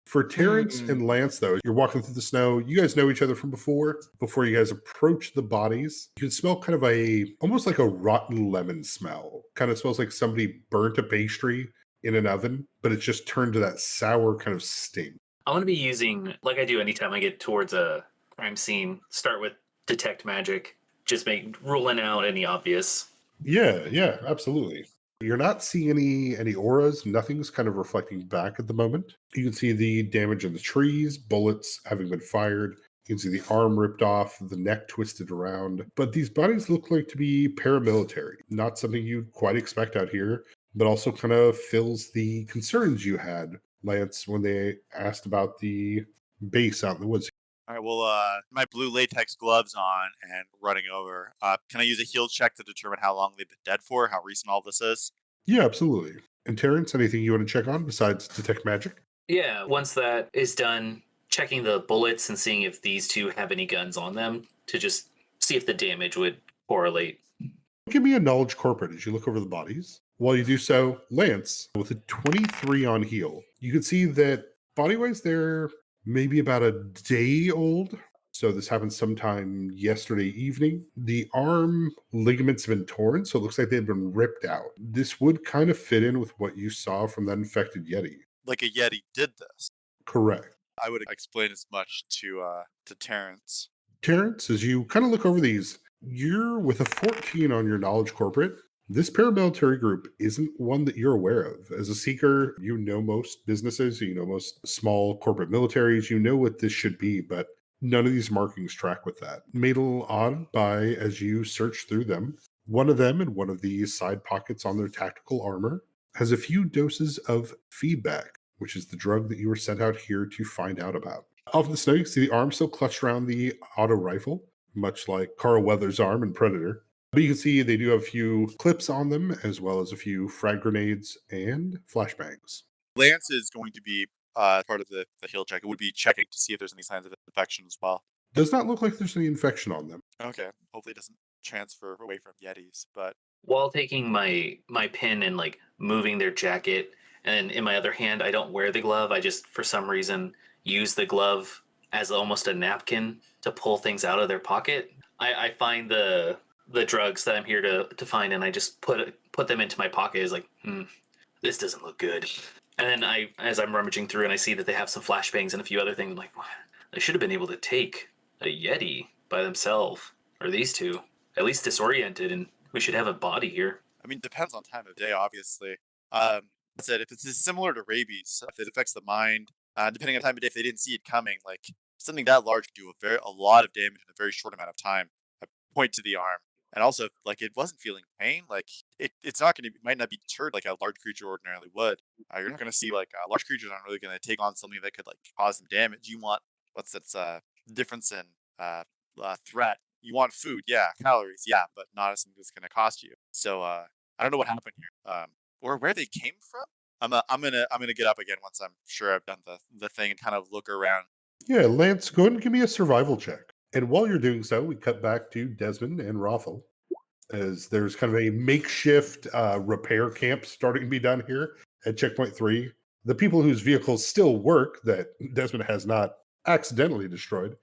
For Terrence and Lance, though, you're walking through the snow. You guys know each other from before. Before you guys approach the bodies, you can smell kind of almost like a rotten lemon smell. Kind of smells like somebody burnt a pastry in an oven, but it's just turned to that sour kind of stink. I want to be using, like I do anytime I get towards a crime scene, start with detect magic, just ruling out any obvious. Yeah, absolutely. You're not seeing any auras. Nothing's kind of reflecting back at the moment. You can see the damage in the trees, bullets having been fired. You can see the arm ripped off, the neck twisted around. But these bodies look like to be paramilitary. Not something you'd quite expect out here, but also kind of fills the concerns you had, Lance, when they asked about the base out in the woods. All right, well, my blue latex gloves on and running over. Can I use a heal check to determine how long they've been dead for, how recent all this is? Yeah, absolutely. And Terrence, anything you want to check on besides detect magic? Yeah, once that is done, checking the bullets and seeing if these two have any guns on them to just see if the damage would correlate. Give me a knowledge corporate as you look over the bodies. While you do so, Lance, with a 23 on heal, you can see that body-wise they're maybe about a day old. So this happened sometime yesterday evening. The arm ligaments have been torn, so it looks like they've been ripped out. This would kind of fit in with what you saw from that infected Yeti. Like a Yeti did this. Correct. I would explain as much to Terrence. Terrence, as you kind of look over these, You're with a 14 on your knowledge corporate. This paramilitary group isn't one that you're aware of. As a seeker, you know most businesses, you know most small corporate militaries, you know what this should be, but none of these markings track with that. Made a little odd by as you search through them. One of them in one of these side pockets on their tactical armor has a few doses of feedback, which is the drug that you were sent out here to find out about. Off in the snow, you see the arm still clutched around the auto rifle, much like Carl Weathers' arm in Predator. But you can see they do have a few clips on them, as well as a few frag grenades and flashbangs. Lance is going to be part of the heal check. It would be checking to see if there's any signs of infection as well. Does not look like there's any infection on them. Okay. Hopefully it doesn't transfer away from Yetis, but While taking my pin and like moving their jacket, and in my other hand, I don't wear the glove. I just for some reason use the glove as almost a napkin to pull things out of their pocket. I find the drugs that I'm here to find, and I just put them into my pocket. Is like, this doesn't look good. And then as I'm rummaging through, and I see that they have some flashbangs and a few other things. I'm like, what? They should have been able to take a Yeti by themselves, or these two, at least disoriented, and we should have a body here. I mean, depends on time of day, obviously. I said if it's similar to rabies, if it affects the mind, depending on time of day, if they didn't see it coming, like something that large could do a lot of damage in a very short amount of time. I point to the arm, and also like it wasn't feeling pain, like it's not going to might not be deterred like a large creature ordinarily would. You're not going to see like large creatures aren't really going to take on something that could like cause them damage. You want what's its difference in threat. You want food, yeah, calories, yeah, but not something that's going to cost you. So I don't know what happened here, or where they came from. I'm gonna get up again once I'm sure I've done the thing and kind of look around. Yeah, Lance, go ahead and give me a survival check. And while you're doing so, we cut back to Desmond and Rothel, as there's kind of a makeshift repair camp starting to be done here at Checkpoint 3. The people whose vehicles still work that Desmond has not accidentally destroyed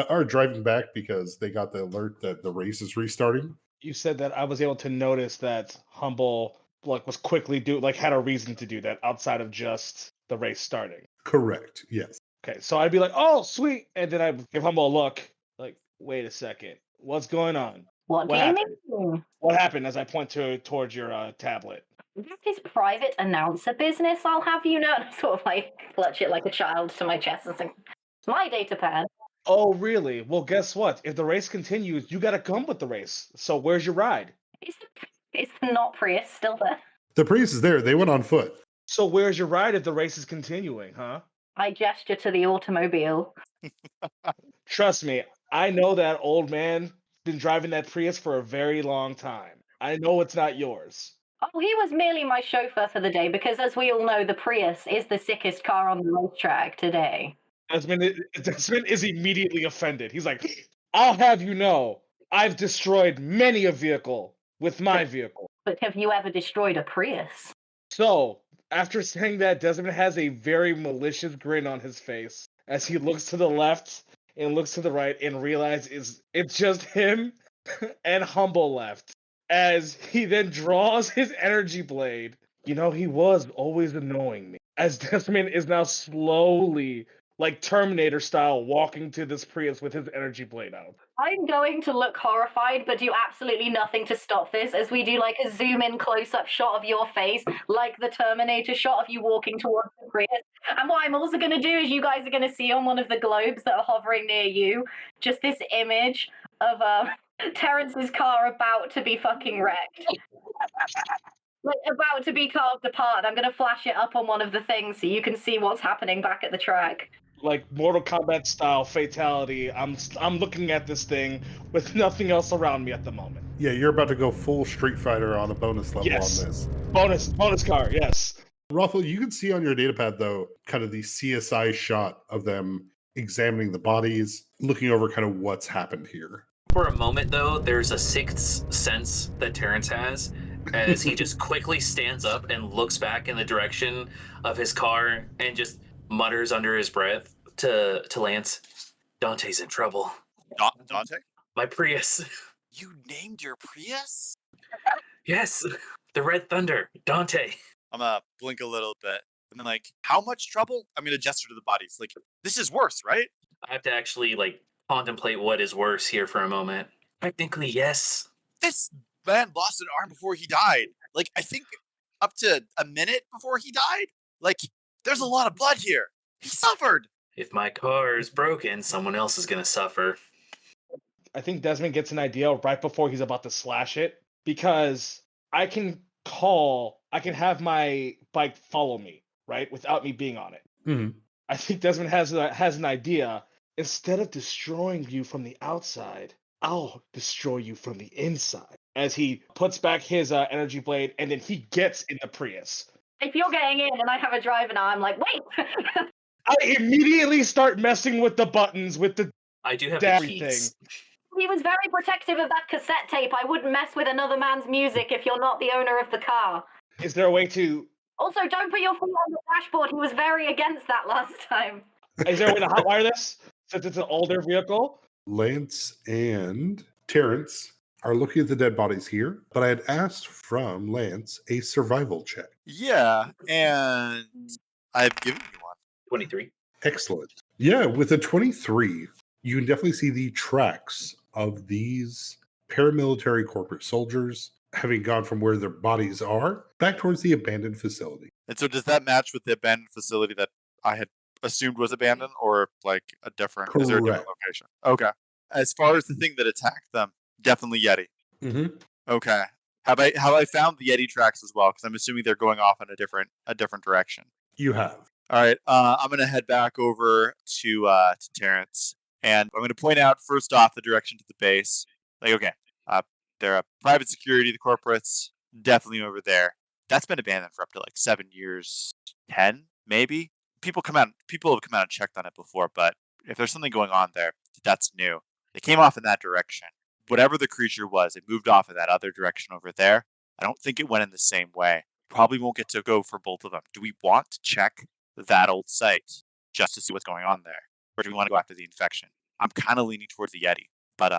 are driving back because they got the alert that the race is restarting. You said that I was able to notice that Humble was quickly had a reason to do that outside of just the race starting. Correct, yes. Okay, so I'd be like, "Oh, sweet," and then I give Humble a look, like, "Wait a second, what's going on? What do you happened? mean? What happened?" As I point towards your tablet. That is private announcer business, I'll have you know. And I sort of like clutch it like a child to my chest and think, it's my data pad. Oh, really? Well, guess what? If the race continues, you got to come with the race. So where's your ride? Is the not Prius still there? The Prius is there. They went on foot. So where's your ride if the race is continuing, huh? I gesture to the automobile. Trust me, I know that old man been driving that Prius for a very long time. I know it's not yours. Oh, he was merely my chauffeur for the day because, as we all know, the Prius is the sickest car on the racetrack today. Desmond is immediately offended. He's like, I'll have you know, I've destroyed many a vehicle with my vehicle. But have you ever destroyed a Prius? So, after saying that, Desmond has a very malicious grin on his face as he looks to the left and looks to the right and realizes it's just him and Humble left. As he then draws his energy blade. You know, he was always annoying me. As Desmond is now slowly, like Terminator style, walking to this Prius with his energy blade out. I'm going to look horrified, but do absolutely nothing to stop this as we do like a zoom in close up shot of your face, like the Terminator shot of you walking towards the Prius. And what I'm also going to do is you guys are going to see on one of the globes that are hovering near you just this image of Terrence's car about to be fucking wrecked. Like about to be carved apart. I'm going to flash it up on one of the things so you can see what's happening back at the track. Like Mortal Kombat style fatality. I'm looking at this thing with nothing else around me at the moment. Yeah, you're about to go full Street Fighter on a bonus level Yes. on this. Bonus car, yes. Ruffle, you can see on your datapad, though, kind of the CSI shot of them examining the bodies, looking over kind of what's happened here. For a moment, though, there's a sixth sense that Terrence has as he just quickly stands up and looks back in the direction of his car and just mutters under his breath to Lance, Dante's in trouble. Dante? My Prius. You named your Prius? Yes, the Red Thunder, Dante. I'm gonna blink a little bit. And then like, how much trouble? I'm gonna gesture to the bodies. Like, this is worse, right? I have to actually like contemplate what is worse here for a moment. Technically, yes. This man lost an arm before he died. Like, I think up to a minute before he died. Like, there's a lot of blood here. He suffered. If my car is broken, someone else is going to suffer. I think Desmond gets an idea right before he's about to slash it because I can have my bike follow me, right, without me being on it. Mhm. I think Desmond has an idea. Instead of destroying you from the outside, I'll destroy you from the inside. As he puts back his energy blade, and then he gets in the Prius. If you're getting in and I have a driver now, I'm like, wait. I immediately start messing with the buttons, with the I do have the everything. keys. He was very protective of that cassette tape. I wouldn't mess with another man's music if you're not the owner of the car. Is there a way to? Also, don't put your feet on the dashboard. He was very against that last time. Is there a way to hotwire this since it's an older vehicle? Lance and Terrence are looking at the dead bodies here, but I had asked from Lance a survival check. Yeah, and I've given you one. 23. Excellent. Yeah, with a 23, you can definitely see the tracks of these paramilitary corporate soldiers having gone from where their bodies are back towards the abandoned facility. And so does that match with the abandoned facility that I had assumed was abandoned, or like a different? Is there a different Correct. location? Okay. As far as the thing that attacked them, definitely Yeti. Mm-hmm. Okay. Have I found the Yeti tracks as well? Because I'm assuming they're going off in a different direction. You have. All right. I'm gonna head back over to Terrence, and I'm gonna point out first off the direction to the base. Like, okay, they're a private security, the corporates, definitely over there. That's been abandoned for up to like 7 years, 10 maybe. People have come out and checked on it before, but if there's something going on there, that's new. They came off in that direction. Whatever the creature was, it moved off in that other direction over there. I don't think it went in the same way. Probably won't get to go for both of them. Do we want to check that old site just to see what's going on there, or do we want to go after the infection? I'm kind of leaning towards the Yeti, but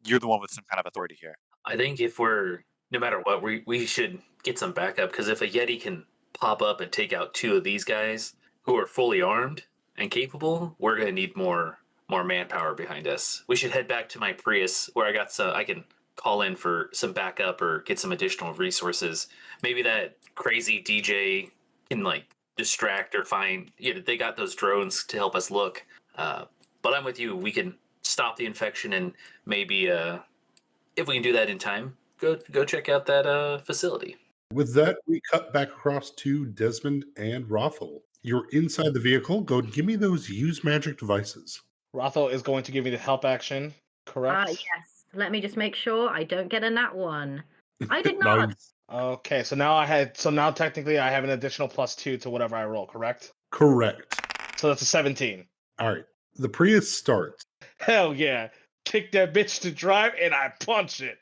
you're the one with some kind of authority here. I think if we're, no matter what, we should get some backup, because if a Yeti can pop up and take out 2 of these guys who are fully armed and capable, we're going to need more manpower behind us. We should head back to my Prius where I can call in for some backup or get some additional resources. Maybe that crazy DJ can like distract or find, they got those drones to help us look. But I'm with you. We can stop the infection, and maybe if we can do that in time, go check out that facility. With that, we cut back across to Desmond and Rothel. You're inside the vehicle. Go give me those use magic devices. Rothel is going to give me the help action, correct? Yes. Let me just make sure I don't get a nat 1. I did not. Nice. Okay, so now technically I have an additional +2 to whatever I roll, correct? Correct. So that's a 17. All right. The Prius starts. Hell yeah. Kick that bitch to drive and I punch it.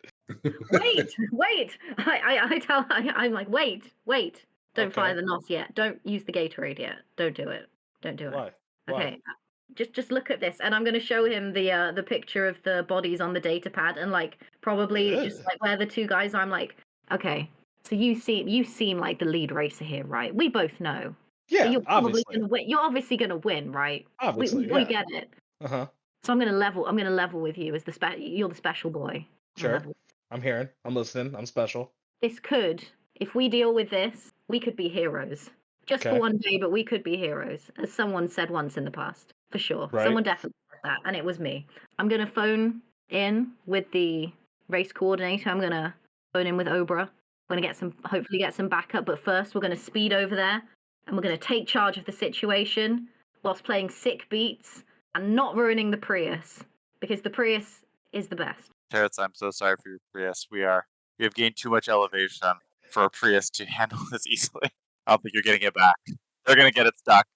Wait. I'm like, wait. Don't Okay. fire the NOS yet. Don't use the Gatorade yet. Don't do it. Why? Okay. Just look at this, and I'm going to show him the picture of the bodies on the data pad, and like probably just like where the 2 guys are. I'm like, okay, so you seem like the lead racer here, right? We both know. Yeah, So you're probably obviously. gonna win. You're obviously gonna win, right? Obviously, we yeah. get it. Uh-huh. So I'm gonna level with you as you're the special boy. Sure. I'm hearing. I'm listening. I'm special. This could, if we deal with this, we could be heroes. Just for Okay. one day, but we could be heroes, as someone said once in the past, for sure. Right. Someone definitely said that, and it was me. I'm gonna phone in with the race coordinator. I'm gonna phone in with Obra. I'm gonna hopefully get some backup, but first we're gonna speed over there, and we're gonna take charge of the situation whilst playing sick beats and not ruining the Prius, because the Prius is the best. Terrence, I'm so sorry for your Prius. We have gained too much elevation for a Prius to handle this easily. I don't think you're getting it back. They're gonna get it stuck.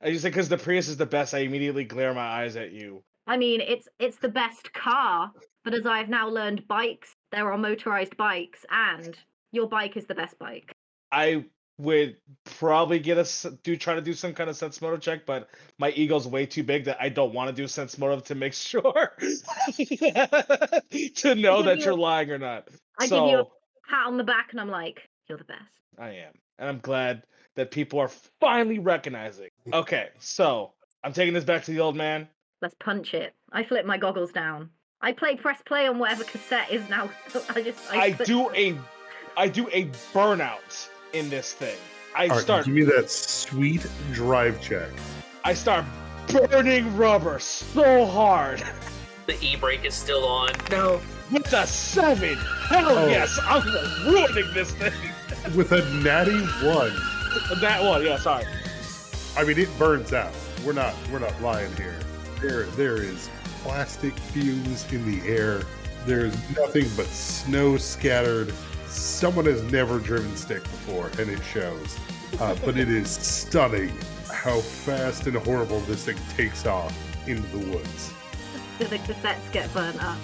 I just say because the Prius is the best, I immediately glare my eyes at you. I mean, it's the best car, but as I've now learned, bikes, there are motorized bikes, and your bike is the best bike. I would probably try to do some kind of sense motive check, but my ego's way too big that I don't want to do sense motive to make sure to know that you're lying or not. I give you a pat on the back, and I'm like, you're the best. I am. And I'm glad that people are finally recognizing. Okay, so I'm taking this back to the old man. Let's punch it. I flip my goggles down. I press play on whatever cassette is now. I do a burnout in this thing. All right, give me that sweet drive check. I start burning rubber so hard. The e-brake is still on. No. With a 7. Hell yes, I'm ruining this thing. With a natty 1. That one, yeah, sorry. I mean, it burns out. We're not lying here. There is plastic fumes in the air. There's nothing but snow scattered. Someone has never driven stick before, and it shows. But it is stunning how fast and horrible this thing takes off into the woods. Do the cassettes get burnt up?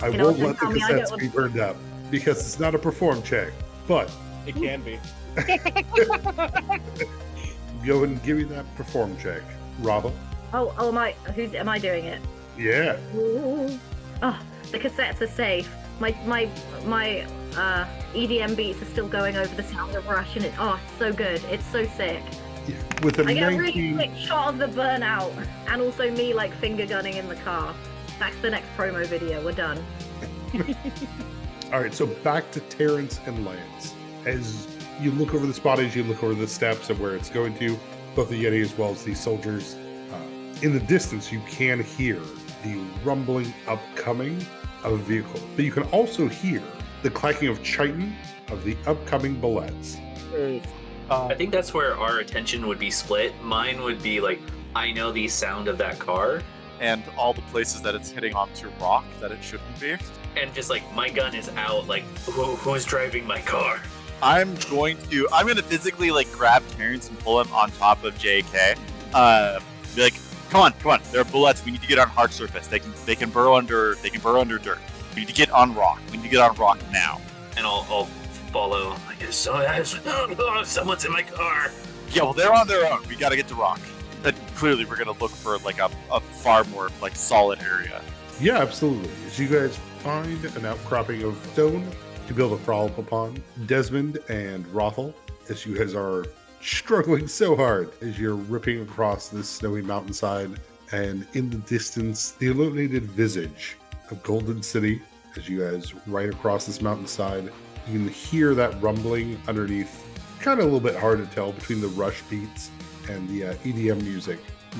I won't let the cassettes be burned up because it's not a perform check, but it can be. Go and give me that perform check, Rava. Oh, am I doing it? Yeah. Ooh. Oh, the cassettes are safe. My EDM beats are still going over the sound of Rush, and it's so good. It's so sick. Yeah. With a I get 19... a really quick shot of the burnout, and also me like finger gunning in the car. That's the next promo video. We're done. All right, so back to Terrence and Lance. As you look over the spottage, you look over the steps of where it's going to, both the Yeti as well as the soldiers. In the distance, you can hear the rumbling upcoming of a vehicle, but you can also hear the clacking of chitin of the upcoming bullets. I think that's where our attention would be split. Mine would be like, I know the sound of that car. And all the places that it's hitting onto rock that it shouldn't be. And just like, my gun is out, like, who's driving my car? I'm going to physically like grab Terrence and pull him on top of JK. Be like, come on, there are bullets. We need to get on hard surface. They can burrow under dirt. We need to get on rock. We need to get on rock now. And I'll follow. I guess someone's in my car. Yeah, well, they're on their own. We got to get to rock. And clearly, we're gonna look for like a far more like solid area. Yeah, absolutely. As you guys find an outcropping of stone to be able to crawl up upon, Desmond and Rothel, as you guys are struggling so hard as you're ripping across this snowy mountainside, and in the distance, the illuminated visage of Golden City. As you guys ride across this mountainside, you can hear that rumbling underneath. Kind of a little bit hard to tell between the rush beats and the EDM music,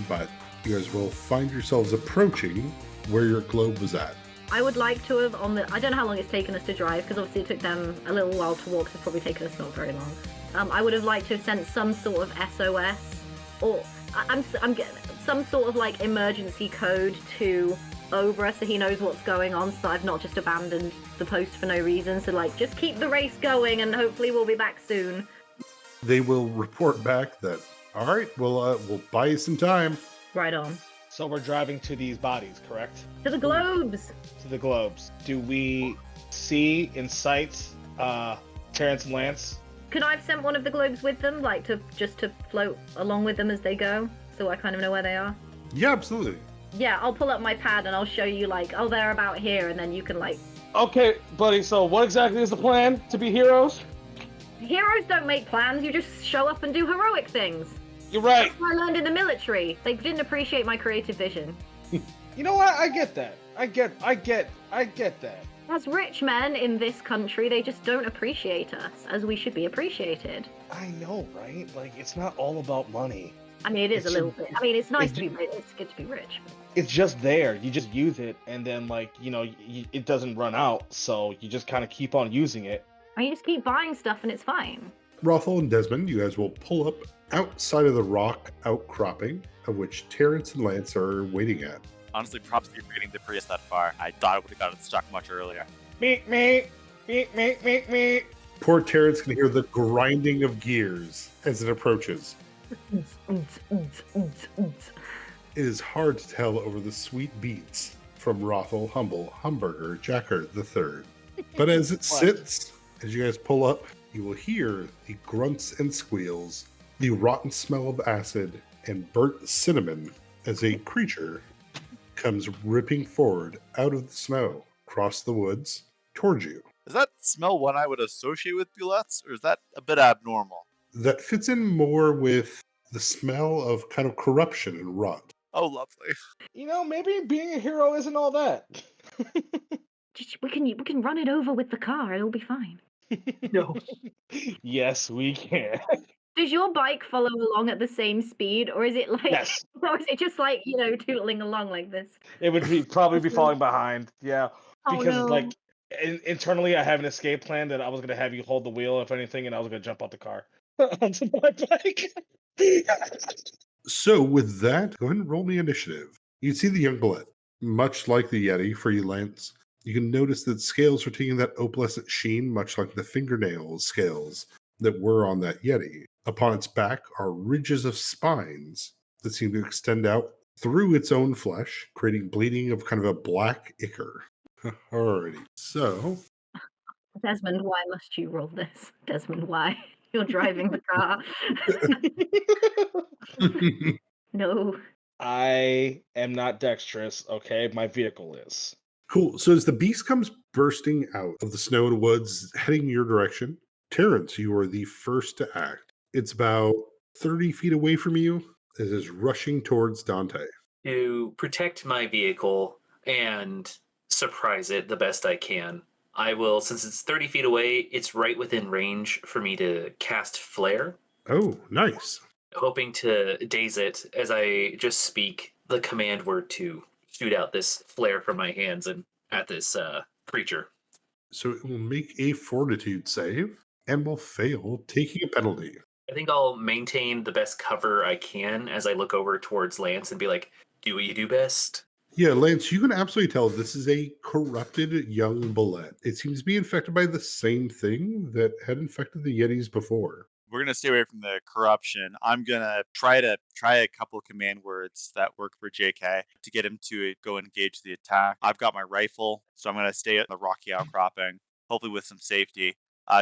but you guys will find yourselves approaching where your globe was at. I would like to have I don't know how long it's taken us to drive, because obviously it took them a little while to walk, so it's probably taken us not very long. I would have liked to have sent some sort of SOS, or I'm getting some sort of like emergency code to Obra so he knows what's going on, so that I've not just abandoned the post for no reason. So like, just keep the race going and hopefully we'll be back soon. They will report back that, all right, we'll buy you some time. Right on. So we're driving to these bodies, correct? To the globes! To the globes. Do we see in sight Terrence and Lance? Could I have sent one of the globes with them, like to float along with them as they go, so I kind of know where they are? Yeah, absolutely. Yeah, I'll pull up my pad and I'll show you like, oh, they're about here, and then you can like... Okay, buddy, so what exactly is the plan? To be heroes? Heroes don't make plans, you just show up and do heroic things. You're right. That's what I learned in the military. They didn't appreciate my creative vision. You know what? I get that. I get that. As rich men in this country, they just don't appreciate us as we should be appreciated. I know, right? Like, it's not all about money. I mean, it is a little bit. I mean, it's nice to be rich. It's good to be rich. It's just there. You just use it, and then, like, you know, it doesn't run out, so you just kind of keep on using it. I mean, you just keep buying stuff, and it's fine. Rothel and Desmond, you guys will pull up outside of the rock outcropping, of which Terrence and Lance are waiting at. Honestly, props to you for getting the Prius that far. I thought it would have gotten stuck much earlier. Me. Poor Terrence can hear the grinding of gears as it approaches. It is hard to tell over the sweet beats from Rothel, Humble, Humburger, Jacker III. But as it sits, as you guys pull up, you will hear the grunts and squeals, the rotten smell of acid, and burnt cinnamon as a creature comes ripping forward out of the snow, across the woods, towards you. Does that smell one I would associate with bullets, or is that a bit abnormal? That fits in more with the smell of kind of corruption and rot. Oh, lovely. Maybe being a hero isn't all that. We can run it over with the car. It'll be fine. No. Yes, we can. Does your bike follow along at the same speed, or is it like, Yes. or is it just like tootling along like this? It would probably be falling behind. Yeah, Oh because no. like internally, I have an escape plan that I was gonna have you hold the wheel if anything, and I was gonna jump out the car onto my bike. So with that, go ahead and roll me initiative. You can see the young bullet, much like the Yeti for you, Lance. You can notice that scales are taking that opalescent sheen, much like the fingernail scales that were on that Yeti. Upon its back are ridges of spines that seem to extend out through its own flesh, creating bleeding of kind of a black ichor. Alrighty, so Desmond, why must you roll this? Desmond, why? You're driving the car. No. I am not dexterous. Okay, my vehicle is. Cool. So as the beast comes bursting out of the snow and woods, heading your direction, Terrence, you are the first to act. It's about 30 feet away from you. It is rushing towards Dante. To protect my vehicle and surprise it the best I can, I will, since it's 30 feet away, it's right within range for me to cast Flare, Oh, nice. hoping to daze it as I just speak the command word to shoot out this flare from my hands and at this creature. So it will make a fortitude save and will fail, taking a penalty. I think I'll maintain the best cover I can as I look over towards Lance and be like, do what you do best. Yeah, Lance, you can absolutely tell this is a corrupted young bullet. It seems to be infected by the same thing that had infected the Yetis before. We're gonna stay away from the corruption. I'm gonna try a couple of command words that work for JK to get him to go engage the attack. I've got my rifle, so I'm gonna stay at the rocky outcropping, hopefully with some safety.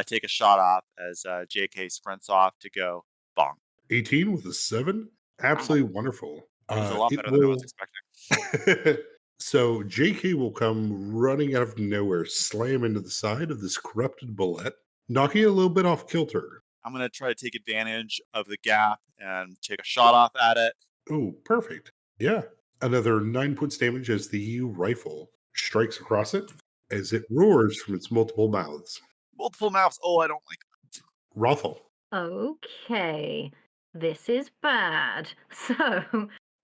Take a shot off as JK sprints off to go bonk. 18 with a 7? Absolutely wonderful. It was a lot It better than I was will- expecting. So JK will come running out of nowhere, slam into the side of this corrupted bullet, knocking it a little bit off kilter. I'm gonna try to take advantage of the gap and take a shot off at it. Oh, perfect. Yeah. Another 9 points damage as the rifle strikes across it as it roars from its multiple mouths. Multiple mouths. Oh, I don't like Rothel. Okay. This is bad.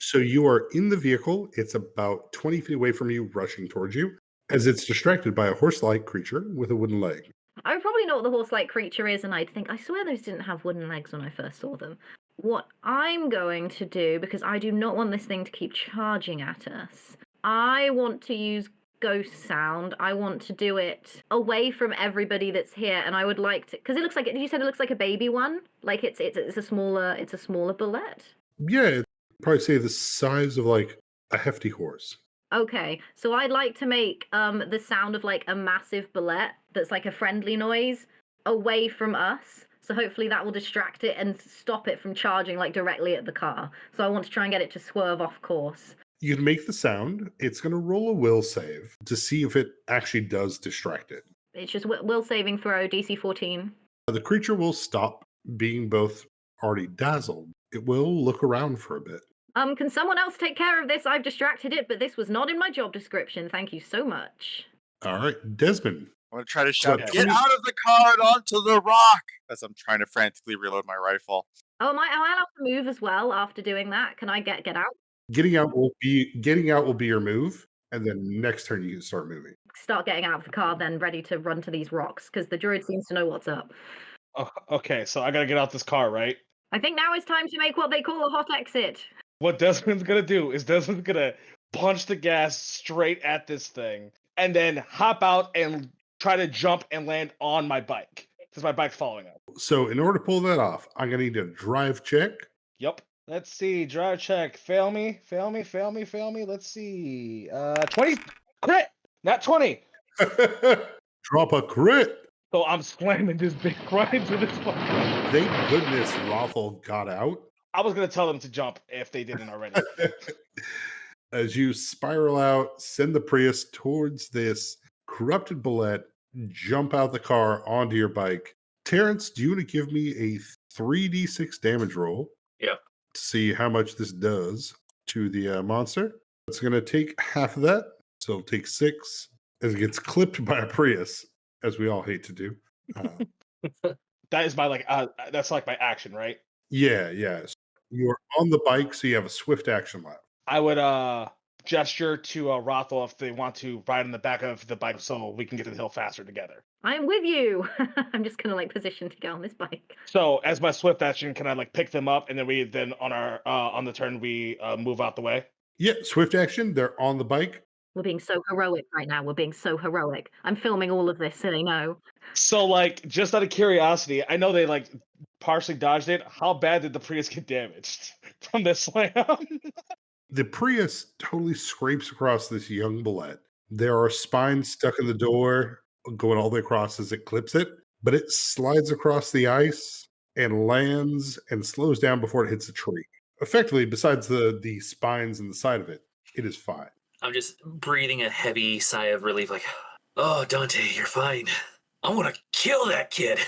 So you are in the vehicle. It's about 20 feet away from you, rushing towards you, as it's distracted by a horse-like creature with a wooden leg. I would probably know what the horse-like creature is, and I'd think, I swear those didn't have wooden legs when I first saw them. What I'm going to do, because I do not want this thing to keep charging at us, I want to use ghost sound. I want to do it away from everybody that's here, and I would like to, because it looks like, you said it looks like a baby one? Like it's a smaller bullet? Yeah, probably say the size of like a hefty horse. Okay, so I'd like to make the sound of like a massive bullet that's like a friendly noise away from us. So hopefully that will distract it and stop it from charging like directly at the car. So I want to try and get it to swerve off course. You can make the sound. It's going to roll a will save to see if it actually does distract it. It's just will saving throw, DC 14. The creature will stop being both already dazzled. It will look around for a bit. Can someone else take care of this? I've distracted it, but this was not in my job description. Thank you so much. All right, Desmond. I'm gonna try to shout, Okay. "Get out of the car and onto the rock!" as I'm trying to frantically reload my rifle. Oh, am I allowed to move as well after doing that? Can I get out? Getting out will be your move, and then next turn you can start moving. Start getting out of the car, then ready to run to these rocks because the druid seems to know what's up. Oh, okay, so I gotta get out this car, right? I think now is time to make what they call a hot exit. What Desmond's gonna do is Desmond's gonna punch the gas straight at this thing and then hop out and try to jump and land on my bike because my bike's following up. So in order to pull that off, I'm gonna need a drive check. Yep. Let's see. Drive check. Fail me. Let's see. 20 crit. Not 20. Drop a crit. So I'm slamming this big right into this fucker. Thank goodness Rothel got out. I was gonna tell them to jump if they didn't already. As you spiral out, send the Prius towards this corrupted bullet, jump out the car onto your bike. Terrence, do you want to give me a 3d6 damage roll? Yeah. To see how much this does to the monster. It's going to take half of that. So it'll take 6 as it gets clipped by a Prius, as we all hate to do. That is my that's like my action, right? Yeah. So you're on the bike, so you have a swift action left. I would gesture to Rothel if they want to ride on the back of the bike so we can get to the hill faster together. I'm with you. I'm just gonna like position to get on this bike. So as my swift action, can I like pick them up and then on our on the turn we move out the way? Yeah, swift action. They're on the bike. We're being so heroic right now. We're being so heroic. I'm filming all of this so they know. So like just out of curiosity, I know they like partially dodged it. How bad did the Prius get damaged from this slam? The Prius totally scrapes across this young bullet. There are spines stuck in the door going all the way across as it clips it, but it slides across the ice and lands and slows down before it hits a tree. Effectively, besides the spines in the side of it, it is fine. I'm just breathing a heavy sigh of relief, like, oh, Dante, you're fine. I want to kill that kid.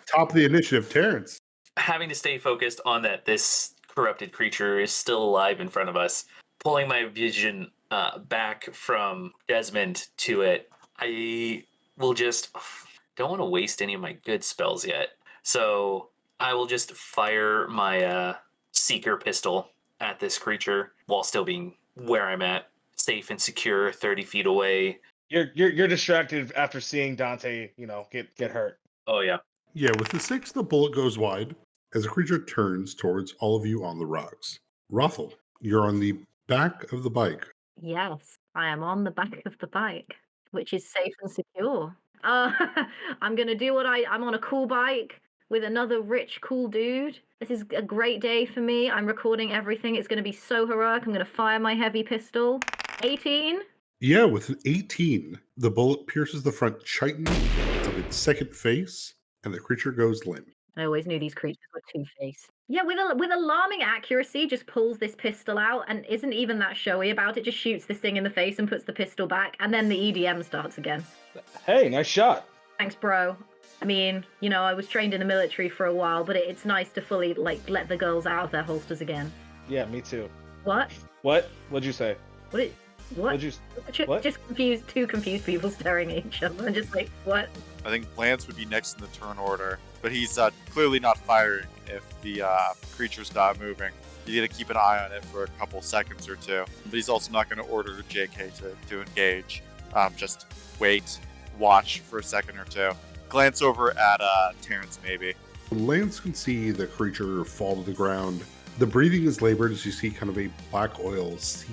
Top of the initiative, Terrence. Having to stay focused on that this corrupted creature is still alive in front of us, pulling my vision back from Desmond to it, I will just don't want to waste any of my good spells yet. So I will just fire my Seeker pistol at this creature while still being where I'm at, safe and secure, 30 feet away. You're distracted after seeing Dante, get hurt. Oh yeah. Yeah, with the 6, the bullet goes wide as the creature turns towards all of you on the rocks. Rothel, you're on the back of the bike. Yes, I am on the back of the bike, which is safe and secure. I'm gonna do what I'm on a cool bike with another rich, cool dude. This is a great day for me. I'm recording everything. It's gonna be so heroic. I'm gonna fire my heavy pistol. 18. Yeah, with an 18, the bullet pierces the front chitin of its second face, and the creature goes limp. I always knew these creatures were two-faced. Yeah, with alarming accuracy, just pulls this pistol out and isn't even that showy about it. Just shoots this thing in the face and puts the pistol back, and then the EDM starts again. Hey, nice shot. Thanks, bro. I mean, I was trained in the military for a while, but it's nice to fully let the girls out of their holsters again. Yeah, me too. What? What'd you say? What? What? Just two confused people staring at each other and just like, what? I think Lance would be next in the turn order, but he's clearly not firing if the creature's not moving. You need to keep an eye on it for a couple seconds or two, but he's also not going to order JK to engage. Just wait, watch for a second or two. Glance over at Terrence, maybe. Lance can see the creature fall to the ground. The breathing is labored as you see kind of a black oil seep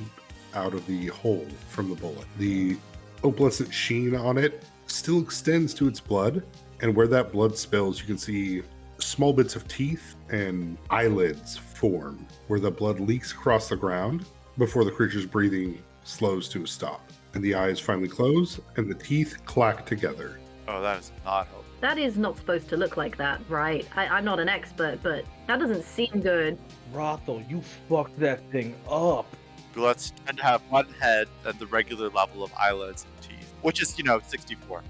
out of the hole from the bullet. The opalescent sheen on it still extends to its blood, and where that blood spills, you can see small bits of teeth and eyelids form where the blood leaks across the ground before the creature's breathing slows to a stop. And the eyes finally close, and the teeth clack together. Oh, that is not helpful. That is not supposed to look like that, right? I'm not an expert, but that doesn't seem good. Rothel, you fucked that thing up. Gluts tend to have one head and the regular level of eyelids and teeth, which is, 64.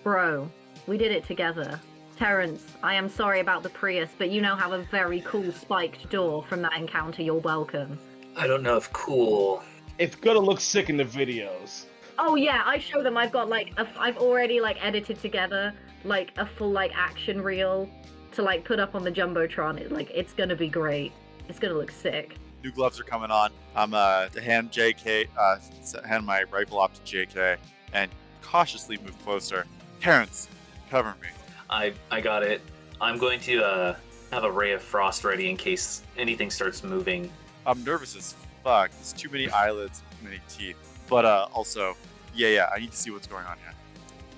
Bro, we did it together. Terrence, I am sorry about the Prius, but you now have a very cool spiked door from that encounter. You're welcome. I don't know if cool. It's gonna look sick in the videos. Oh yeah, I show them. I've got I've already edited together a full action reel to put up on the Jumbotron. It's gonna be great. It's gonna look sick. New gloves are coming on. I'm to hand hand my rifle off to JK and cautiously move closer. Terrence, cover me. I got it. I'm going to have a ray of frost ready in case anything starts moving. I'm nervous as fuck. There's too many eyelids, too many teeth. But also, yeah, I need to see what's going on here.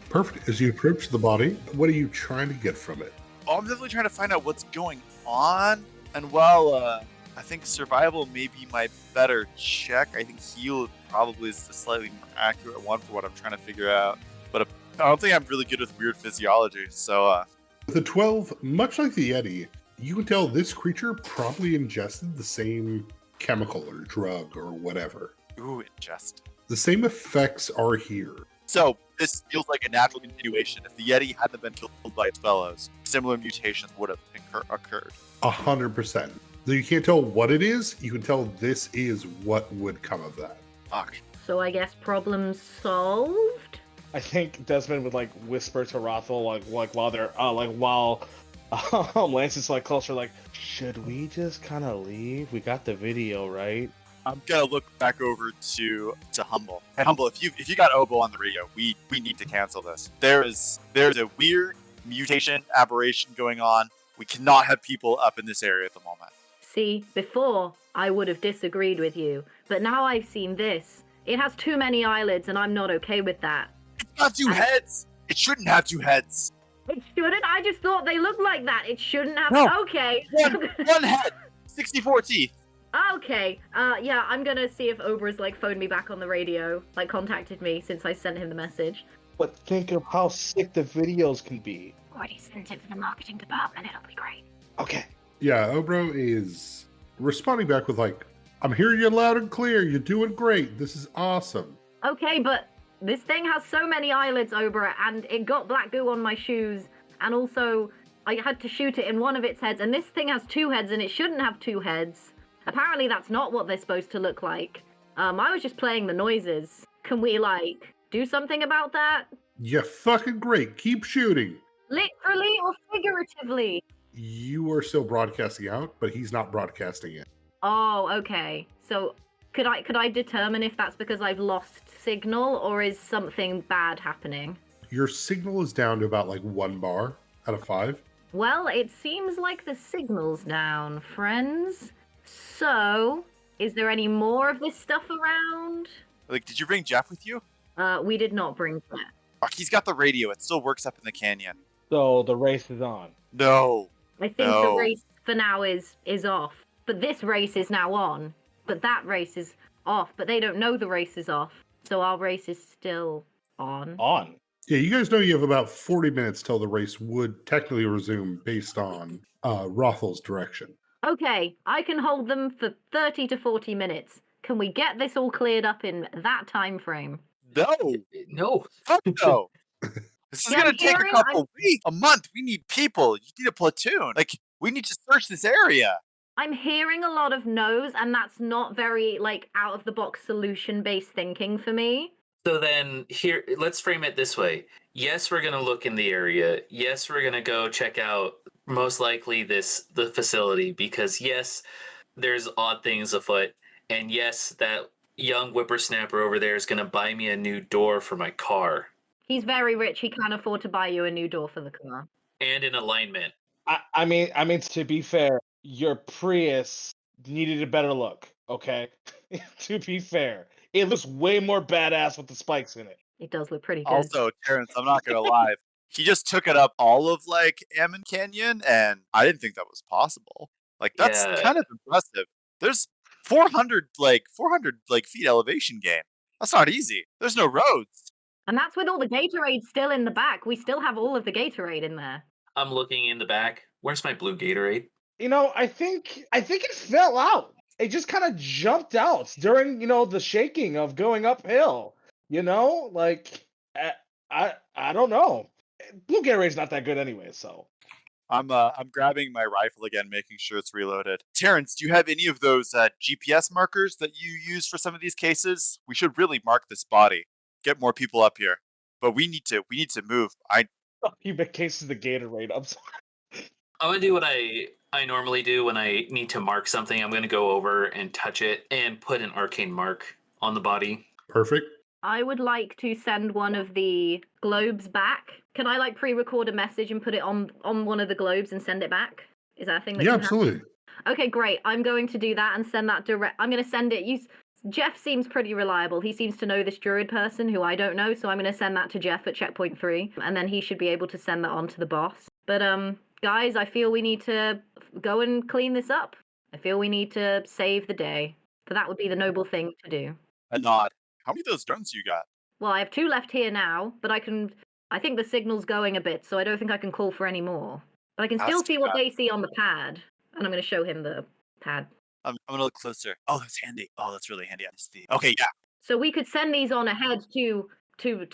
Perfect. As you approach the body, what are you trying to get from it? Oh, I'm definitely trying to find out what's going on. And while I think survival may be my better check, I think heal probably is the slightly more accurate one for what I'm trying to figure out. But I don't think I'm really good with weird physiology, so... With a 12, much like the Yeti, you can tell this creature probably ingested the same chemical or drug or whatever. Ooh, ingest. The same effects are here. So, this feels like a natural continuation. If the Yeti hadn't been killed by its fellows, similar mutations would have occurred. 100%. Though you can't tell what it is, you can tell this is what would come of that. Fuck. So I guess problem solved? I think Desmond would like whisper to Rothel like while they're while Lance is like closer, like, should we just kind of leave? We got the video, right? I'm gonna look back over to Humble. Hey, Humble, if you got Obo on the radio, we need to cancel this. There's a weird mutation aberration going on. We cannot have people up in this area at the moment. See, before I would have disagreed with you, but now I've seen this. It has too many eyelids, and I'm not okay with that. It's got two heads. It shouldn't have two heads. It shouldn't? I just thought they looked like that. It shouldn't have. No. Okay. One head, 64 teeth. Okay. Yeah, I'm gonna see if Obra's like phoned me back on the radio, like contacted me since I sent him the message. But think of how sick the videos can be. Already sent it to the marketing department. It'll be great. Okay. Yeah, Obro is responding back with like, I'm hearing you loud and clear. You're doing great. This is awesome. Okay, but this thing has so many eyelids, Obra, and it got black goo on my shoes, and also I had to shoot it in one of its heads, and this thing has two heads, and it shouldn't have two heads. Apparently that's not what they're supposed to look like. I was just playing the noises. Can we, like, do something about that? Yeah, fucking great. Keep shooting. Literally or figuratively? You are still broadcasting out, but he's not broadcasting it. Oh, okay. So could I determine if that's because I've lost signal, or is something bad happening? Your signal is down to about like 1 bar out of 5. Well, it seems like the signal's down, friends. So, is there any more of this stuff around? Like, did you bring Jeff with you? We did not bring that. Fuck, he's got the radio. It still works up in the canyon. So the race is on. No. I think No. the race for now is off. But this race is now on. But that race is off. But they don't know the race is off. So our race is still on. On. Yeah, you guys know you have about 40 minutes till the race would technically resume based on Rothel's direction. Okay, I can hold them for 30 to 40 minutes. Can we get this all cleared up in that time frame? No. No. Fuck no. This is Yeah, gonna take a Gary, couple weeks, a month. We need people. You need a platoon. Like, we need to search this area. I'm hearing a lot of no's, and that's not very, like, out-of-the-box solution-based thinking for me. So then here, let's frame it this way. Yes, we're going to look in the area. Yes, we're going to go check out most likely the facility, because yes, there's odd things afoot. And yes, that young whippersnapper over there is going to buy me a new door for my car He's very rich. He can't afford to buy you a new door for the car. and an alignment. I mean, to be fair, your Prius needed a better look. Okay, to be fair, it looks way more badass with the spikes in it. It does look pretty good. Also, Terrence, I'm not gonna lie. He just took it up all of like Ammon Canyon, and I didn't think that was possible. Like, that's Yeah. kind of impressive. There's 400 feet elevation gain. That's not easy. There's no roads. And that's with all the Gatorade still in the back. We still have all of the Gatorade in there. I'm looking in the back. Where's my blue Gatorade? You know, I think it fell out. It just kind of jumped out during, the shaking of going uphill. Like I don't know. Blue Gatorade's not that good anyway, so. I'm grabbing my rifle again, making sure it's reloaded. Terrence, do you have any of those GPS markers that you use for some of these cases? We should really mark this body. Get more people up here. But we need to move. You make cases of the Gatorade. I'm sorry. I'm going to do what I normally do when I need to mark something. I'm going to go over and touch it and put an arcane mark on the body. Perfect. I would like to send one of the globes back. Can I like pre-record a message and put it on one of the globes and send it back? Is that a thing that Yeah, can absolutely. happen? Okay, great. I'm going to do that and send that direct. I'm going to send it. Jeff seems pretty reliable. He seems to know this druid person who I don't know, so I'm going to send that to Jeff at checkpoint 3, and then he should be able to send that on to the boss. But guys, I feel we need to go and clean this up. I feel we need to save the day. So that would be the noble thing to do. A nod. How many of those drones you got? Well, I have 2 left here now, but I think the signal's going a bit, so I don't think I can call for any more. But I can still That's see too what bad. they see on the pad, and I'm going to show him the pad. I'm gonna look closer. Oh, that's handy. Oh, that's really handy. Okay, yeah. So we could send these on ahead to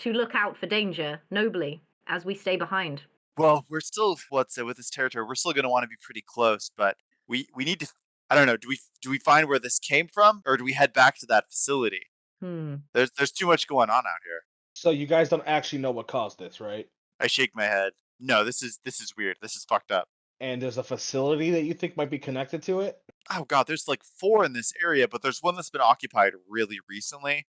look out for danger nobly as we stay behind. Well, we're still with this territory. We're still gonna want to be pretty close, but we need to I don't know. Do we find where this came from, or do we head back to that facility? There's too much going on out here. So you guys don't actually know what caused this, right? I shake my head. No, this is weird. This is fucked up. And there's a facility that you think might be connected to it? Oh god, there's like 4 in this area, but there's one that's been occupied really recently,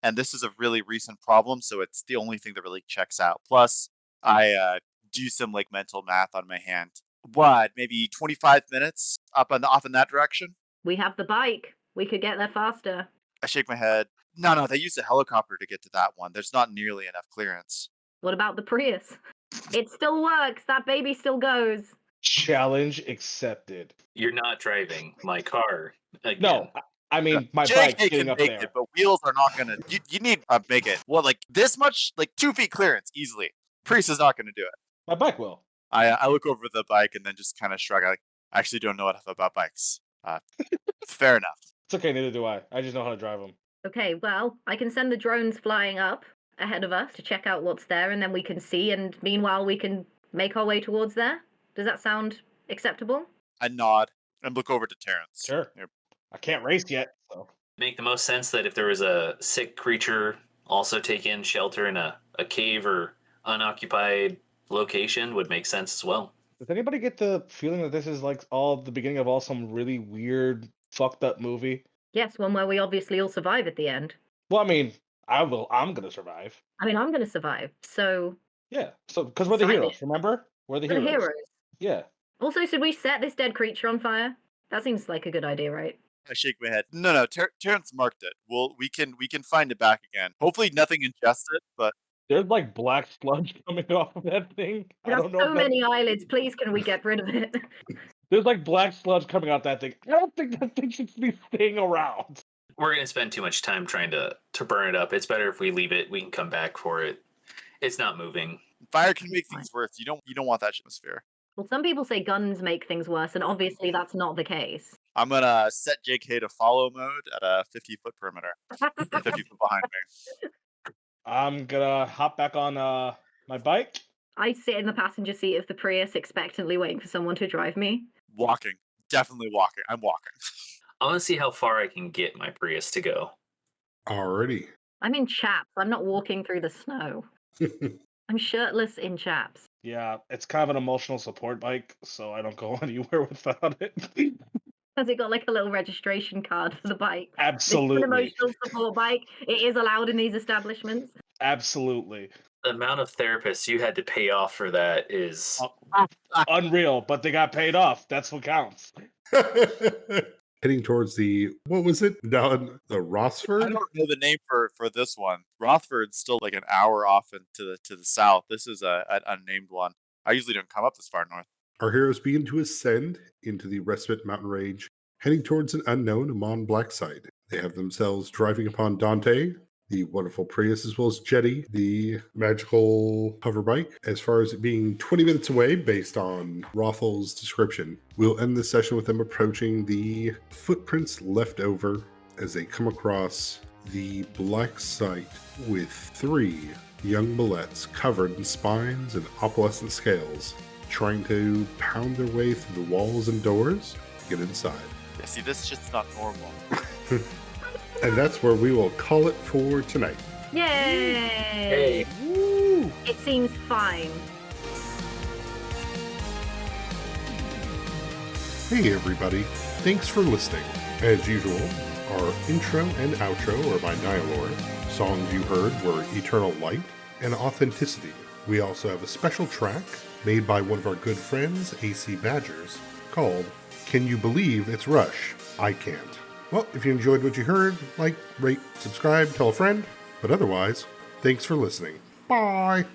and this is a really recent problem, so it's the only thing that really checks out. Plus, I do some like mental math on my hand. What, maybe 25 minutes off in that direction? We have the bike. We could get there faster. I shake my head. No, they used a helicopter to get to that one. There's not nearly enough clearance. What about the Prius? It still works. That baby still goes. Challenge accepted. You're not driving my car again. No, I mean my JK bike's can getting up make there. it, but wheels are not gonna. You need make it. Well, like this much, like 2 feet clearance easily. Priest is not gonna do it. My bike will. I look over the bike and then just kind of shrug. I actually don't know enough about bikes. Fair enough. It's okay, neither do I. I just know how to drive them. Okay, well, I can send the drones flying up ahead of us to check out what's there, and then we can see, and meanwhile we can make our way towards there. Does that sound acceptable? I nod and look over to Terrence. Sure. Yep. I can't race yet, so. Make the most sense that if there was a sick creature, also take in shelter in a cave or unoccupied location would make sense as well. Does anybody get the feeling that this is like all the beginning of some really weird, fucked up movie? Yes, one where we obviously all survive at the end. Well, I mean, I'm gonna survive. I mean, I'm going to survive, so... Yeah, so because we're the Sign heroes, it. remember? We're the We're heroes. the heroes. Yeah. Also, should we set this dead creature on fire? That seems like a good idea, right? I shake my head. No, Terrence marked it. We can find it back again. Hopefully nothing ingests it, but There's like black sludge coming off of that thing. I There's don't know. so many eyelids. Please, can we get rid of it? There's like black sludge coming out that thing. I don't think that thing should be staying around. We're going to spend too much time trying to burn it up. It's better if we leave it. We can come back for it. It's not moving. fire can make things worse. You don't want that atmosphere. Well, some people say guns make things worse, and obviously that's not the case. I'm gonna set JK to follow mode at a 50-foot perimeter. 50 foot behind me. I'm gonna hop back on my bike. I sit in the passenger seat of the Prius expectantly waiting for someone to drive me. Walking. Definitely walking. I'm walking. I want to see how far I can get my Prius to go. Alrighty. I'm in chaps. I'm not walking through the snow. I'm shirtless in chaps. Yeah, it's kind of an emotional support bike, so I don't go anywhere without it. Has it got like a little registration card for the bike? Absolutely. This is an emotional support bike. It is allowed in these establishments. Absolutely. The amount of therapists you had to pay off for that is... Unreal, but they got paid off. That's what counts. Heading towards what was it? Down the I Rossford? don't know the name for this one. Rothford's still like an hour off to the south. This is an unnamed one. I usually don't come up this far north. Our heroes begin to ascend into the Respite Mountain Range, heading towards an unknown Amon Blackside. They have themselves driving upon Dante, the wonderful Prius, as well as Jetty, the magical hover bike. As far as it being 20 minutes away, based on Rothel's description, we'll end this session with them approaching the footprints left over as they come across the black site with 3 young bullets covered in spines and opalescent scales, trying to pound their way through the walls and doors to get inside. Yeah, see, this shit's not normal. And that's where we will call it for tonight. Yay! Hey. Woo! It seems fine. Hey everybody, thanks for listening. As usual, our intro and outro are by Nihilor. Songs you heard were Eternal Light and Authenticity. We also have a special track made by one of our good friends, AC Badgers, called Can You Believe It's Rush? I Can't. Well, if you enjoyed what you heard, like, rate, subscribe, tell a friend. But otherwise, thanks for listening. Bye!